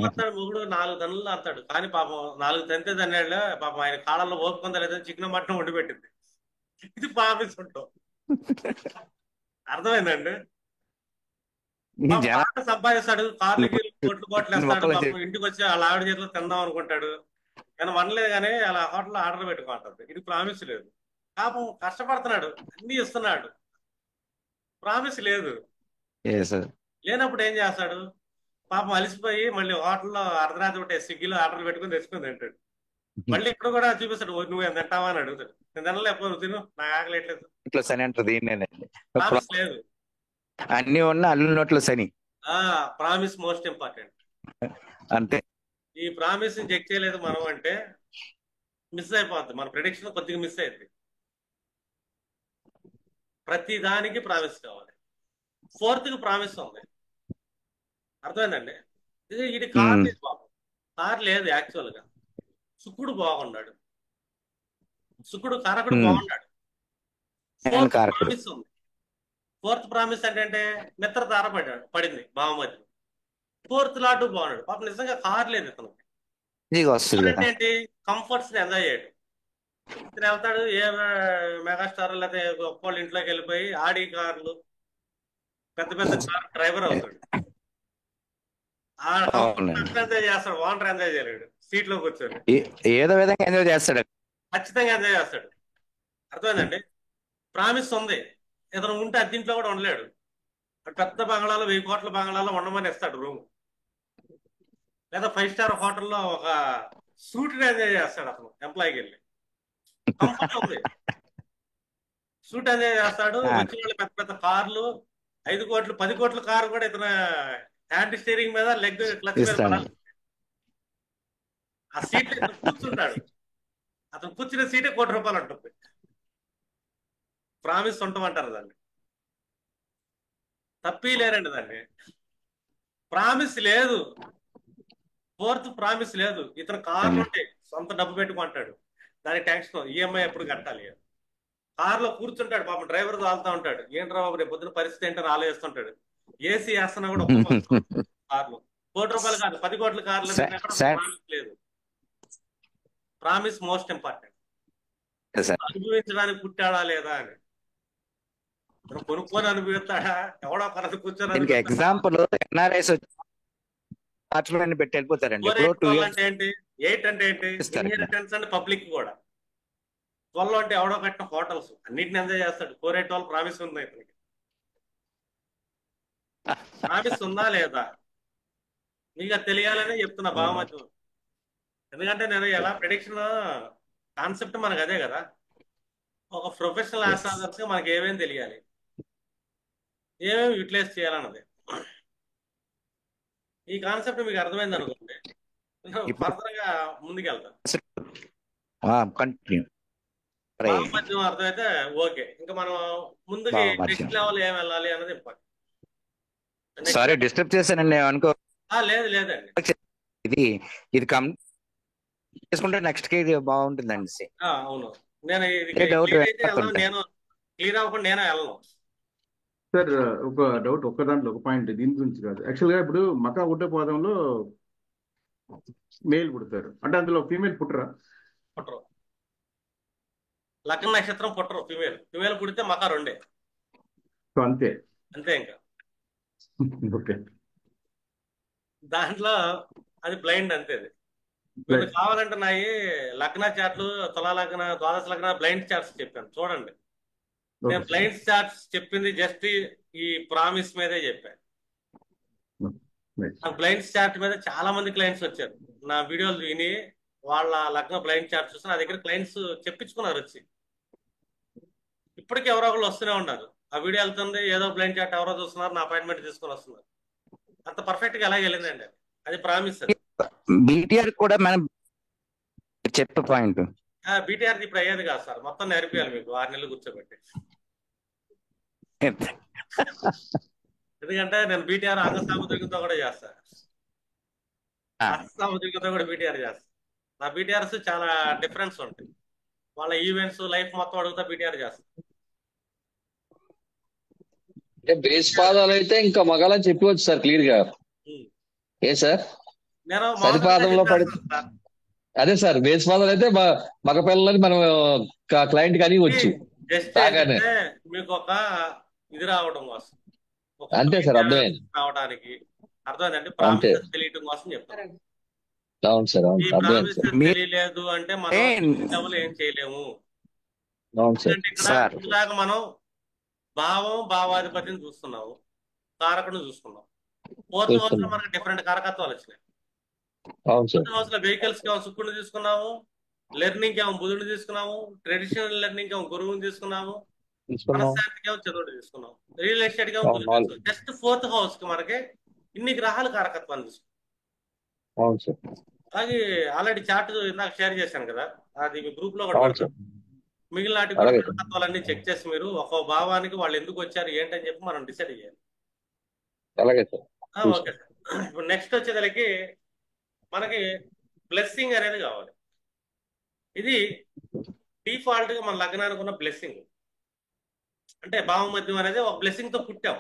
అంటాడు మొగుడు 4 తనులు అంటాడు, కానీ పాపం 4 తంతే తన్నాడు. పాపం ఆయన కాళ్ళల్లో ఓపుకుందా లేదని చికెన్ మటన్ వండి పెట్టింది. ఇది ప్రామిస్ ఉంటాం. అర్థమైందండి. సంపాదిస్తాడు, కార్లకి కోట్లు కోట్లు వేస్తాడు, పాపం ఇంటికి వచ్చి వాళ్ళ ఆవిడ చేతిలో తిందాం అనుకుంటాడు, కానీ వనలేదు, కానీ అలా హోటల్లో ఆర్డర్ పెట్టుకుంటాడు. ఇది ప్రామిస్ లేదు. పాపం కష్టపడుతున్నాడు, అన్ని ఇస్తున్నాడు, ప్రామిస్ లేదు. లేనప్పుడు ఏం చేస్తాడు, పాపం అలసిపోయి మళ్ళీ హోటల్లో అర్ధరాత్రి ఒకటి స్విగ్గీలో ఆర్డర్ పెట్టుకుని తెచ్చుకుని తింటాడు. మళ్ళీ ఇక్కడ కూడా చూపిస్తాడు, నువ్వు ఏం తింటావా అని అడుగుతాడు. నేను తినలేకపోతే నువ్వు తిను, నాకు ఆకలేట్లేదు. ఇట్లా శని అంటారు దీన్నేనండి. ప్రామిస్ లేదు. అన్ని ఉన్న అల్లు నోట్లో శని. Promise most important. అంతే. ఈ ప్రామిస్ చెక్ చేయలేదు మనం అంటే మిస్ అయిపోద్ది, మన ప్రిడిక్షన్ కొద్దిగా మిస్ అయింది. ప్రతి దానికి ప్రామిస్ కావాలి. 4th ప్రామిస్ ఉంది, అర్థమైందండి. ఇది కార్ లేదు బాబు, కార్ లేదు యాక్చువల్ గా. శుక్రుడు బాగున్నాడు, శుక్రుడు కారకుడు బాగున్నాడు. 4th ప్రామిస్ ఉంది. 4th ప్రామిస్ అంటే మిత్ర తార పడింది భావమధ్యం. 4th లాటు బాగున్నాడు, పాపం నిజంగా కార్ లేదు ఇతను. ఏంటి, కంఫర్ట్స్ ని ఎంజాయ్ చేయడు. ఇతను వెళ్తాడు ఏ మెగాస్టార్ లేకపోతే గొప్ప వాళ్ళ ఇంట్లోకి వెళ్ళిపోయి ఆడి కార్లు, పెద్ద పెద్ద కార్ డ్రైవర్ అవుతాడు. ఎంజాయ్ చేస్తాడు, ఓనర్ ఎంజాయ్ చేయలేడు. సీట్ లో కూర్చొని ఏదో విధంగా ఎంజాయ్ చేస్తాడు, ఖచ్చితంగా ఎంజాయ్ చేస్తాడు. అర్థమైందండి. ప్రామిస్ ఉంది, ఇతను ఉంటే అద్దీంట్లో కూడా ఉండలేడు. పెద్ద బంగాళాలో 1000 కోట్ల బంగాళాలో ఉండమని ఇస్తాడు రూమ్, లేదా 5 స్టార్ హోటల్లో ఒక సూట్ ఎంజాయ్ చేస్తాడు అతను ఎంప్లాయీకి వెళ్ళి. కంఫర్ట్ ఉంది, సూట్ ఎంజాయ్ చేస్తాడు. వచ్చిన వాళ్ళు పెద్ద పెద్ద కార్లు, 5 కోట్లు 10 కోట్ల కారు కూడా ఇతను హ్యాండ్ స్టీరింగ్ మీద లెగ్ క్లచ్ మీద ఆ సీట్ కూర్చుంటాడు. అతను కూర్చున్న సీటే ₹1 కోటి ఉంటుంది. ప్రామిస్ ఉంటామంటారు దాన్ని, తప్పి లేరండి దాన్ని. ప్రామిస్ లేదు. 4th ప్రామిస్ లేదు. ఇతను కార్లు ఉంటే సొంత డబ్బు పెట్టుకుంటాడు, దానికి టెన్షన్, ఈఎంఐ ఎప్పుడు కట్టాలి. కార్లో కూర్చుంటాడు, పాపం డ్రైవర్ తాగుతూ ఉంటాడు, ఏంట్రా బాబు రేపు పొద్దున పరిస్థితి ఏంటని ఆలోచిస్తుంటాడు. ఏసీ వేస్తున్నా కూడా కార్లు ₹1 కోటి కాదు, 10 కోట్ల కార్లు లేదు. Promise most important. అనుభవించడానికి పుట్టాడా లేదా అని, కొనుక్కొని అనుభవిస్తాడా, ఎవడో కొనది కూర్చొని. ఎగ్జాంపుల్ ఎన్ఆర్ఐస్ పెట్టి వెళ్ళిపోతారండి. అంటే ఏంటి, 8 అంటే ఏంటి, ఇన్హెరిటెన్స్ అంటే పబ్లిక్ కూడా. 12 అంటే ఎవడో కట్టిన హోటల్స్, అన్నిటిని ఎంజాయ్ చేస్తాడు. 481 ప్రామిస్ ఉంది ఇతనికి. ప్రామిస్ ఉందా లేదా మీకు అది తెలియాలనే చెప్తున్నా భావమధ్యం. ఎందుకంటే నేను ఎలా ప్రిడిక్షన్ కాన్సెప్ట్ మనకు అదే కదా, ఒక ప్రొఫెషనల్ ఆస్ట్రాలజర్స్ గా మనకి ఏమేమి తెలియాలి, ఏమేమి యూటిలైజ్ చేయాలన్నది. ఈ కాన్సెప్ట్ మీకు అర్థమైంది అనుకోండి, ఫర్దర్ గా ముందుకెళ్తాం. భావమధ్యం అర్థమైతే ఓకే, ఇంకా మనం ముందుకి నెక్స్ట్ లెవెల్ ఏం వెళ్ళాలి అన్నది ఇంపార్టెంట్. సారీ డిస్టర్బ్ చేశానండి అనుకో. లేదండి, ఇది చేసుకుంటే నెక్స్ట్ కి ఇది బాగుంటుందండి. అవును, నేను క్లియర్ అవ్వకుండా నేను వెళ్ళను సార్. ఒక డౌట్, ఒక్క దాంట్లో ఒక పాయింట్, దీని గురించి కాదు. యాక్చువల్ గా ఇప్పుడు మకా ఉడ్డ పాదంలో మేల్ పుడతారు అంటే అందులో ఫీమేల్ పుట్టరా? పుట్టరు. లగ్న నక్షత్రం పుట్టరు. ఫీమేల్ పుడితే మకా 2 అంతే ఇంకా. ఓకే, దాంట్లో అది బ్లైండ్ అంతే. మీరు కావాలంటే నాయి లగ్న చార్ట్లు, తులా లగ్న, ద్వాదశ లగ్న బ్లైండ్ చార్ట్స్ చెప్పాను చూడండి. నేను బ్లైండ్ చార్ట్స్ చెప్పింది జస్ట్ ఈ ప్రామిస్ మీదే చెప్పాను. నాకు బ్లైండ్ చార్ట్ మీద చాలా మంది క్లయింట్స్ వచ్చారు, నా వీడియోలు విని వాళ్ళ లగ్న బ్లైండ్ చార్ట్ చూసి నా దగ్గర క్లయింట్స్ చెప్పించుకున్నారు వచ్చి. ఇప్పటికీ ఎవరో ఒకళ్ళు వస్తూనే ఉన్నారు. ఆ వీడియో వెళ్తుంది, ఏదో బ్లైండ్ చాట్ ఎవరో చూస్తున్నారు, నా అపాయింట్మెంట్ తీసుకొని వస్తున్నారు. అంత పర్ఫెక్ట్ గా ఎలా వెళ్ళిందండి అది ప్రామిస్. అది బీటీఆర్ కూడా మనం చెప్పే పాయింట్. బీటీఆర్ ఇప్పుడు అయ్యేది కాదు సార్, మొత్తం నేర్పియాలి మీకు 6 నెలలు కూర్చోబెట్టి. ఎందుకంటే నేను బీటీఆర్ అంగసాముద్రికంతో కూడా చేస్తా, అంగసాముద్రికంతో కూడా బీటీఆర్ చేస్తా. నా బీటీఆర్స్ చాలా డిఫరెన్స్ ఉంటాయి. వాళ్ళ ఈవెంట్స్ లైఫ్ మొత్తం అడుగుతా బీటీఆర్ చేస్తా. అంటే బేస్ పాదాలు అయితే ఇంకా మగాలని చెప్పవచ్చు సార్ క్లియర్ గా. ఏ సార్ నేను సరిపాదంలో పడి అదే సార్ బేస్ పాదాలు అయితే మగ పిల్లలని మనం క్లయింట్ కానీ వచ్చు జస్ట్ బాగానే. మీకు ఒక ఇది రావడం కోసం, ఒక అంతే సార్, అర్థమైంది. రావడానికి అర్థమైందండి, అంతే. ప్రామిసెస్ తెలియటం కోసం చెప్తాను. అవును సార్, అవును ఈ అర్థమైంది సార్. ప్రామిసెస్ తెలియలేదు అంటే మనం ఏం చేయలేము. అవును సార్. ఎందుకంటే ఇక్కడ ఇలాగ మనం భావం భావాధిపతిని చూస్తున్నాము, కారకుని చూస్తున్నాం. 4th హౌస్ లో మనకు డిఫరెంట్ కారకత్వాలు వచ్చినాయి. అవును సార్. 4th హౌస్ లో వెహికల్స్ కి ఏమో శుక్రుని తీసుకున్నాము, లెర్నింగ్ కి ఏమో బుధుడిని తీసుకున్నాము, ట్రెడిషనల్ లెర్నింగ్ ఏమో గురువుని తీసుకున్నాము, మనశ్శాంతికి ఏమో చంద్రుడిని తీసుకున్నాం, రియల్ ఎస్టేట్ కి ఏమో బుధుడిని తీసుకున్నాం. జస్ట్ 4th హౌస్ కి మనకి ఇన్ని గ్రహాలు కారకత్వాన్ని తీసుకున్నాం. అవును సార్. అలాగే ఆల్రెడీ చార్ట్ ఇందాక షేర్ చేశాను కదా, అది మీ గ్రూప్ లో కూడా అవును సార్. మిగిలిన వాటి కూడా కారకత్వాలన్నీ చెక్ చేసి మీరు ఒక భావానికి వాళ్ళు ఎందుకు వచ్చారు ఏంటని చెప్పి మనం డిసైడ్ చేయాలి. అలాగే సార్. Okay sir. ఇప్పుడు నెక్స్ట్ వచ్చేదానికి మనకి బ్లెస్సింగ్ అనేది కావాలి. ఇది డిఫాల్ట్ గా మన లగ్నానికి ఉన్న బ్లెస్సింగ్. అంటే భావం మధ్యం అనేది ఒక బ్లెస్సింగ్ తో పుట్టాం,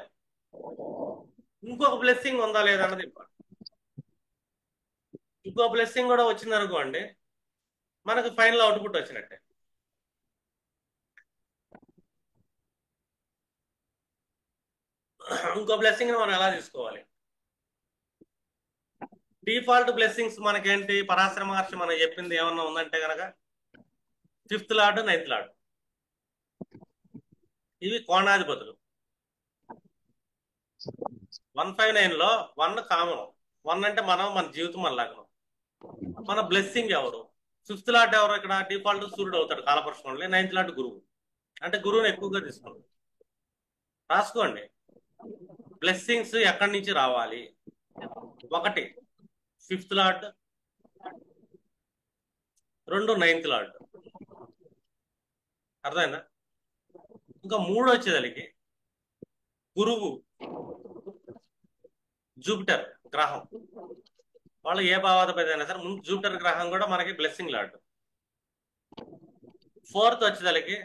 ఇంకొక బ్లెస్సింగ్ ఉందా లేదా అన్నది ఇంపార్టెంట్. ఇంకో బ్లెస్సింగ్ కూడా వచ్చింది అనుకోండి, మనకు ఫైనల్ అవుట్పుట్ వచ్చినట్టే. ఇంకో బ్లెస్సింగ్ మనం ఎలా తీసుకోవాలి? డిఫాల్ట్ బ్లెస్సింగ్స్ మనకేంటి? పరాశర మహర్షి మనం చెప్పింది ఏమన్నా ఉందంటే కనుక 5th లార్డ్ 9th లార్డ్, ఇవి కోణాధిపతులు. 159 లో 1 కామన్, 1 అంటే మన జీవితం, మన లగ్నం. మన బ్లెస్సింగ్ ఎవరు? 5th లార్డ్ ఎవరు? ఇక్కడ డిఫాల్ట్ సూర్యుడు అవుతాడు కాలపరుషుకోండి. 9th లార్డ్ గురువు, అంటే గురువుని ఎక్కువగా తీసుకోండి, రాసుకోండి. బ్లెస్సింగ్స్ ఎక్కడి నుంచి రావాలి? 1 5th లార్డ్, 2 9th లార్డ్. అర్థమైందా? ఇంకా 3 వచ్చేదానికి గురువు, జూపిటర్ గ్రహం. వాళ్ళు ఏ భావాధిపతి అయినా సరే ముందు జూపిటర్ గ్రహం కూడా మనకి బ్లెస్సింగ్ లార్డ్. 4th వచ్చేదానికి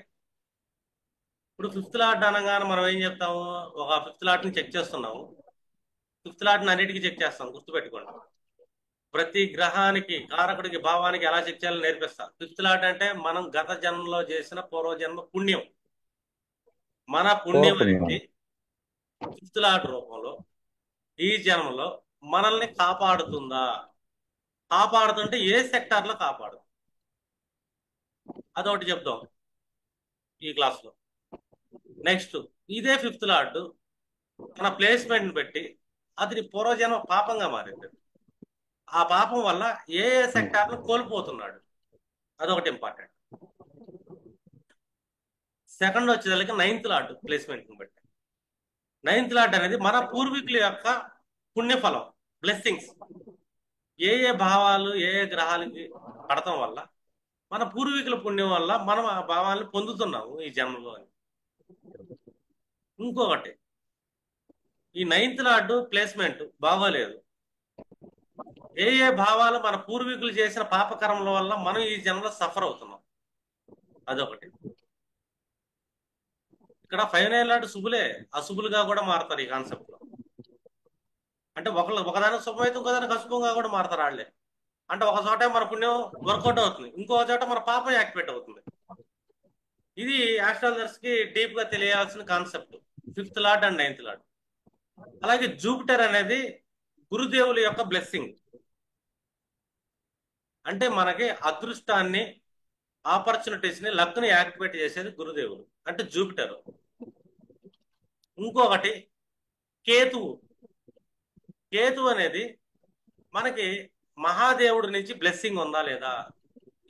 ఇప్పుడు 5th లార్డ్ అనగానే మనం ఏం చెప్తాము? ఒక 5th లార్డ్ ని చెక్ చేస్తున్నాము, 5th లార్డ్ ని అన్నిటికీ చెక్ చేస్తాం. గుర్తుపెట్టుకోండి, ప్రతి గ్రహానికి కారకుడికి భావానికి ఎలా చెక్ చేయాలని నేర్పిస్తా. 5th లార్డ్ అంటే మనం గత జన్మలో చేసిన పూర్వజన్మ పుణ్యం. మన పుణ్యం అనేది 5th లార్డ్ రూపంలో ఈ జన్మలో మనల్ని కాపాడుతుందా? కాపాడుతుంటే ఏ సెక్టార్ లో కాపాడు? అదొకటి చెప్దాం ఈ క్లాస్ లో. నెక్స్ట్ ఇదే 5th లార్డ్ మన ప్లేస్మెంట్ బట్టి అది పూర్వజన్మ పాపంగా మారింది. ఆ పాపం వల్ల ఏ ఏ సెక్టార్లు కోల్పోతున్నాడు, అదొకటి ఇంపార్టెంట్. సెకండ్ వచ్చేదానికి 9th లార్డ్ ప్లేస్మెంట్ బట్టి. 9th లార్డ్ అనేది మన పూర్వీకుల యొక్క పుణ్యఫలం, బ్లెస్సింగ్స్. ఏ ఏ భావాలు ఏ ఏ గ్రహాలకి పడటం వల్ల మన పూర్వీకుల పుణ్యం వల్ల మనం ఆ భావాలను పొందుతున్నాము ఈ జన్మలో అని. ఇంకొకటి, ఈ 9th లార్డ్ ప్లేస్మెంట్ బాగోలేదు, ఏ ఏ భావాలు మన పూర్వీకులు చేసిన పాపకర్మల వల్ల మనం ఈ జన్మలో సఫర్ అవుతున్నాం, అదొకటి. ఇక్కడ 5 9 లార్డ్ శుభులే, అశుభులుగా కూడా మారుతారు ఈ కాన్సెప్ట్ లో. అంటే ఒకదానికి శుభం అయితే ఇంకోదానికి అశుభంగా కూడా మారుతారు వాళ్ళే. అంటే ఒక చోట మన పుణ్యం వర్కౌట్ అవుతుంది, ఇంకో చోట మన పాపం యాక్టివేట్ అవుతుంది. ఇది ఆస్ట్రాలజర్స్ కి డీప్ గా తెలియాల్సిన concept, 5th lord and 9th lord. అలాగే జూపిటర్ అనేది గురుదేవుల యొక్క బ్లెస్సింగ్. అంటే మనకి అదృష్టాన్ని, ఆపర్చునిటీస్ ని, లక్ని యాక్టివేట్ చేసేది గురుదేవులు, అంటే జూపిటర్. ఇంకొకటి కేతువు. కేతు అనేది మనకి మహాదేవుడి నుంచి బ్లెస్సింగ్ ఉందా లేదా,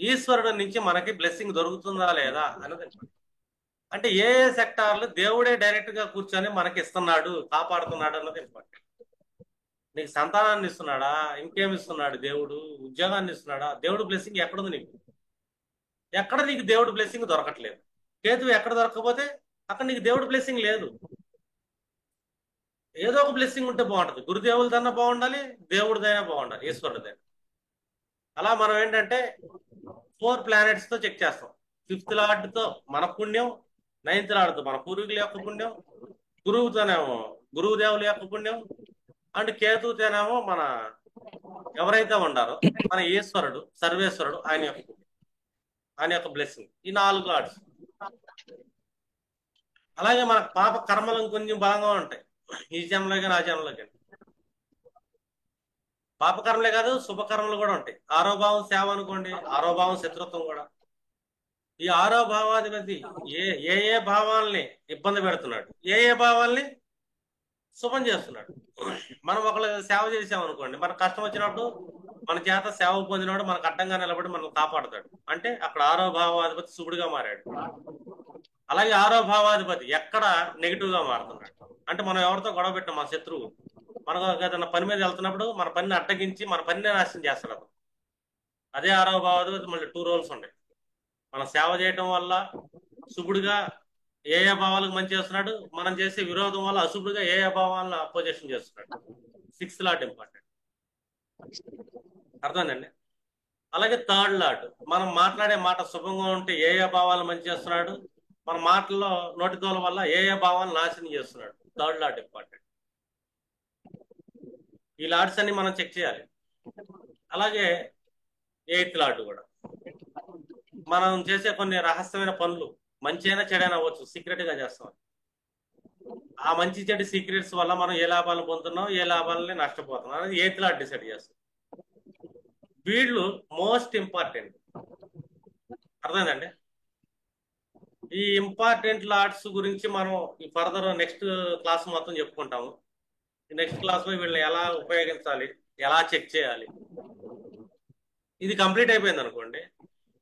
ఈశ్వరుడి నుంచి మనకి బ్లెస్సింగ్ దొరుకుతుందా లేదా అనేది. అంటే ఏ ఏ సెక్టార్లు దేవుడే డైరెక్ట్ గా కూర్చొని మనకి ఇస్తున్నాడు, కాపాడుతున్నాడు అన్నది ఇంపార్టెంట్. నీకు సంతానాన్ని ఇస్తున్నాడా, ఇంకేమి ఇస్తున్నాడు దేవుడు, ఉద్యోగాన్ని ఇస్తున్నాడా, దేవుడు బ్లెస్సింగ్ ఎక్కడుంది నీకు? ఎక్కడ నీకు దేవుడు బ్లెస్సింగ్ దొరకట్లేదు. కేతువు ఎక్కడ దొరకకపోతే అక్కడ నీకు దేవుడు బ్లెస్సింగ్ లేదు. ఏదో ఒక బ్లెస్సింగ్ ఉంటే బాగుంటుంది. గురుదేవులదన్నా బాగుండాలి, దేవుడిదైనా బాగుండాలి, ఈశ్వరుడిదైనా. అలా మనం ఏంటంటే 4 ప్లానెట్స్ తో చెక్ చేస్తాం. 5th లార్డ్ తో మన పుణ్యం, 9th లార్డ్ తో మన పూర్వీకుల యొక్క పుణ్యం, గురువుతోనేమో గురువుదేవుల యొక్క పుణ్యం, అండ్ కేతుతోనేమో మన ఎవరైతే ఉండారో మన ఈశ్వరుడు సర్వేశ్వరుడు ఆయన యొక్క బ్లెస్సింగ్. ఈ 4 లార్డ్స్. అలాగే మన పాప కర్మలు కొంచెం బలంగా ఉంటాయి ఈ జన్మలో కానీ ఆ జన్మలో కానీ. పాపకర్మలే కాదు, శుభకర్మలు కూడా ఉంటాయి. 6వ భావం సేవ అనుకోండి, 6వ భావం శత్రుత్వం కూడా. ఈ 6వ భావాధిపతి ఏ ఏ ఏ భావాల్ని ఇబ్బంది పెడుతున్నాడు, ఏ ఏ భావాల్ని శుభం చేస్తున్నాడు. మనం ఒకళ్ళు సేవ చేసామనుకోండి, మనకు కష్టం వచ్చినప్పుడు మన చేత సేవ పొందినప్పుడు మనకు అడ్డంగా నిలబడి మనం కాపాడుతాడు. అంటే అక్కడ 6వ భావాధిపతి శుభుడుగా మారాడు. అలాగే 6వ భావాధిపతి ఎక్కడ నెగిటివ్ గా మారుతున్నాడు అంటే మనం ఎవరితో గొడవ పెట్టాం, మన శత్రువు మనకు ఏదైనా పని మీద వెళ్తున్నప్పుడు మన పనిని అడ్డగించి మన పనిని నాశనం చేస్తాడు అతను. అదే 6వ భావాధిపతి మళ్ళీ 2 రోల్స్ ఉన్నాయి. మనం సేవ చేయటం వల్ల శుభుడుగా ఏ ఏ భావాలకు మంచి చేస్తున్నాడు, మనం చేసే విరోధం వల్ల అశుభుడుగా ఏ ఏ భావాలను అపోజిషన్ చేస్తున్నాడు. 6th lord important. అర్థమైందండి? అలాగే 3rd లార్డ్ మనం మాట్లాడే మాట శుభంగా ఉంటే ఏ ఏ భావాలు మంచి చేస్తున్నాడు, మన మాటల్లో నోటిదోల వల్ల ఏ ఏ భావాలను నాశనం చేస్తున్నాడు. 3rd lord important. ఈ లార్డ్స్ అన్ని మనం చెక్ చేయాలి. అలాగే 8th లార్డ్ కూడా మనం చేసే కొన్ని రహస్యమైన పనులు మంచి అయినా చెడైనా అవ్వచ్చు, సీక్రెట్ గా చేస్తాం. ఆ మంచి చెడు సీక్రెట్స్ వల్ల మనం ఏ లాభాలను పొందుతున్నాం, ఏ లాభాలని నష్టపోతున్నాం అనేది 8th లార్డ్ డిసైడ్ చేస్తాం. వీళ్ళు మోస్ట్ ఇంపార్టెంట్. అర్థమైందండి? ఈ ఇంపార్టెంట్ లార్డ్స్ గురించి మనం ఈ ఫర్దర్ నెక్స్ట్ క్లాస్ మొత్తం చెప్పుకుంటాము. ఈ నెక్స్ట్ క్లాస్ లో వీళ్ళని ఎలా ఉపయోగించాలి, ఎలా చెక్ చేయాలి. ఇది కంప్లీట్ అయిపోయింది అనుకోండి,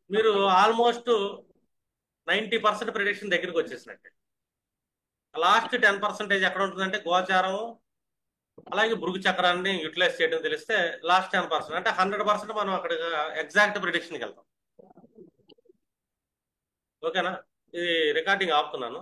మీరు ఆల్మోస్ట్ 90% ప్రిడిక్షన్ దగ్గరికి వచ్చేసినట్టే. లాస్ట్ 10% ఎక్కడ ఉంటుందంటే గోచారం అలాగే భృగు చక్రాన్ని యూటిలైజ్ చేయడం తెలిస్తే లాస్ట్ 10% అంటే 100% మనం అక్కడ ఎగ్జాక్ట్ ప్రిడిక్షన్కి వెళ్తాం. ఓకేనా? ఇది రికార్డింగ్ ఆపుతున్నాను.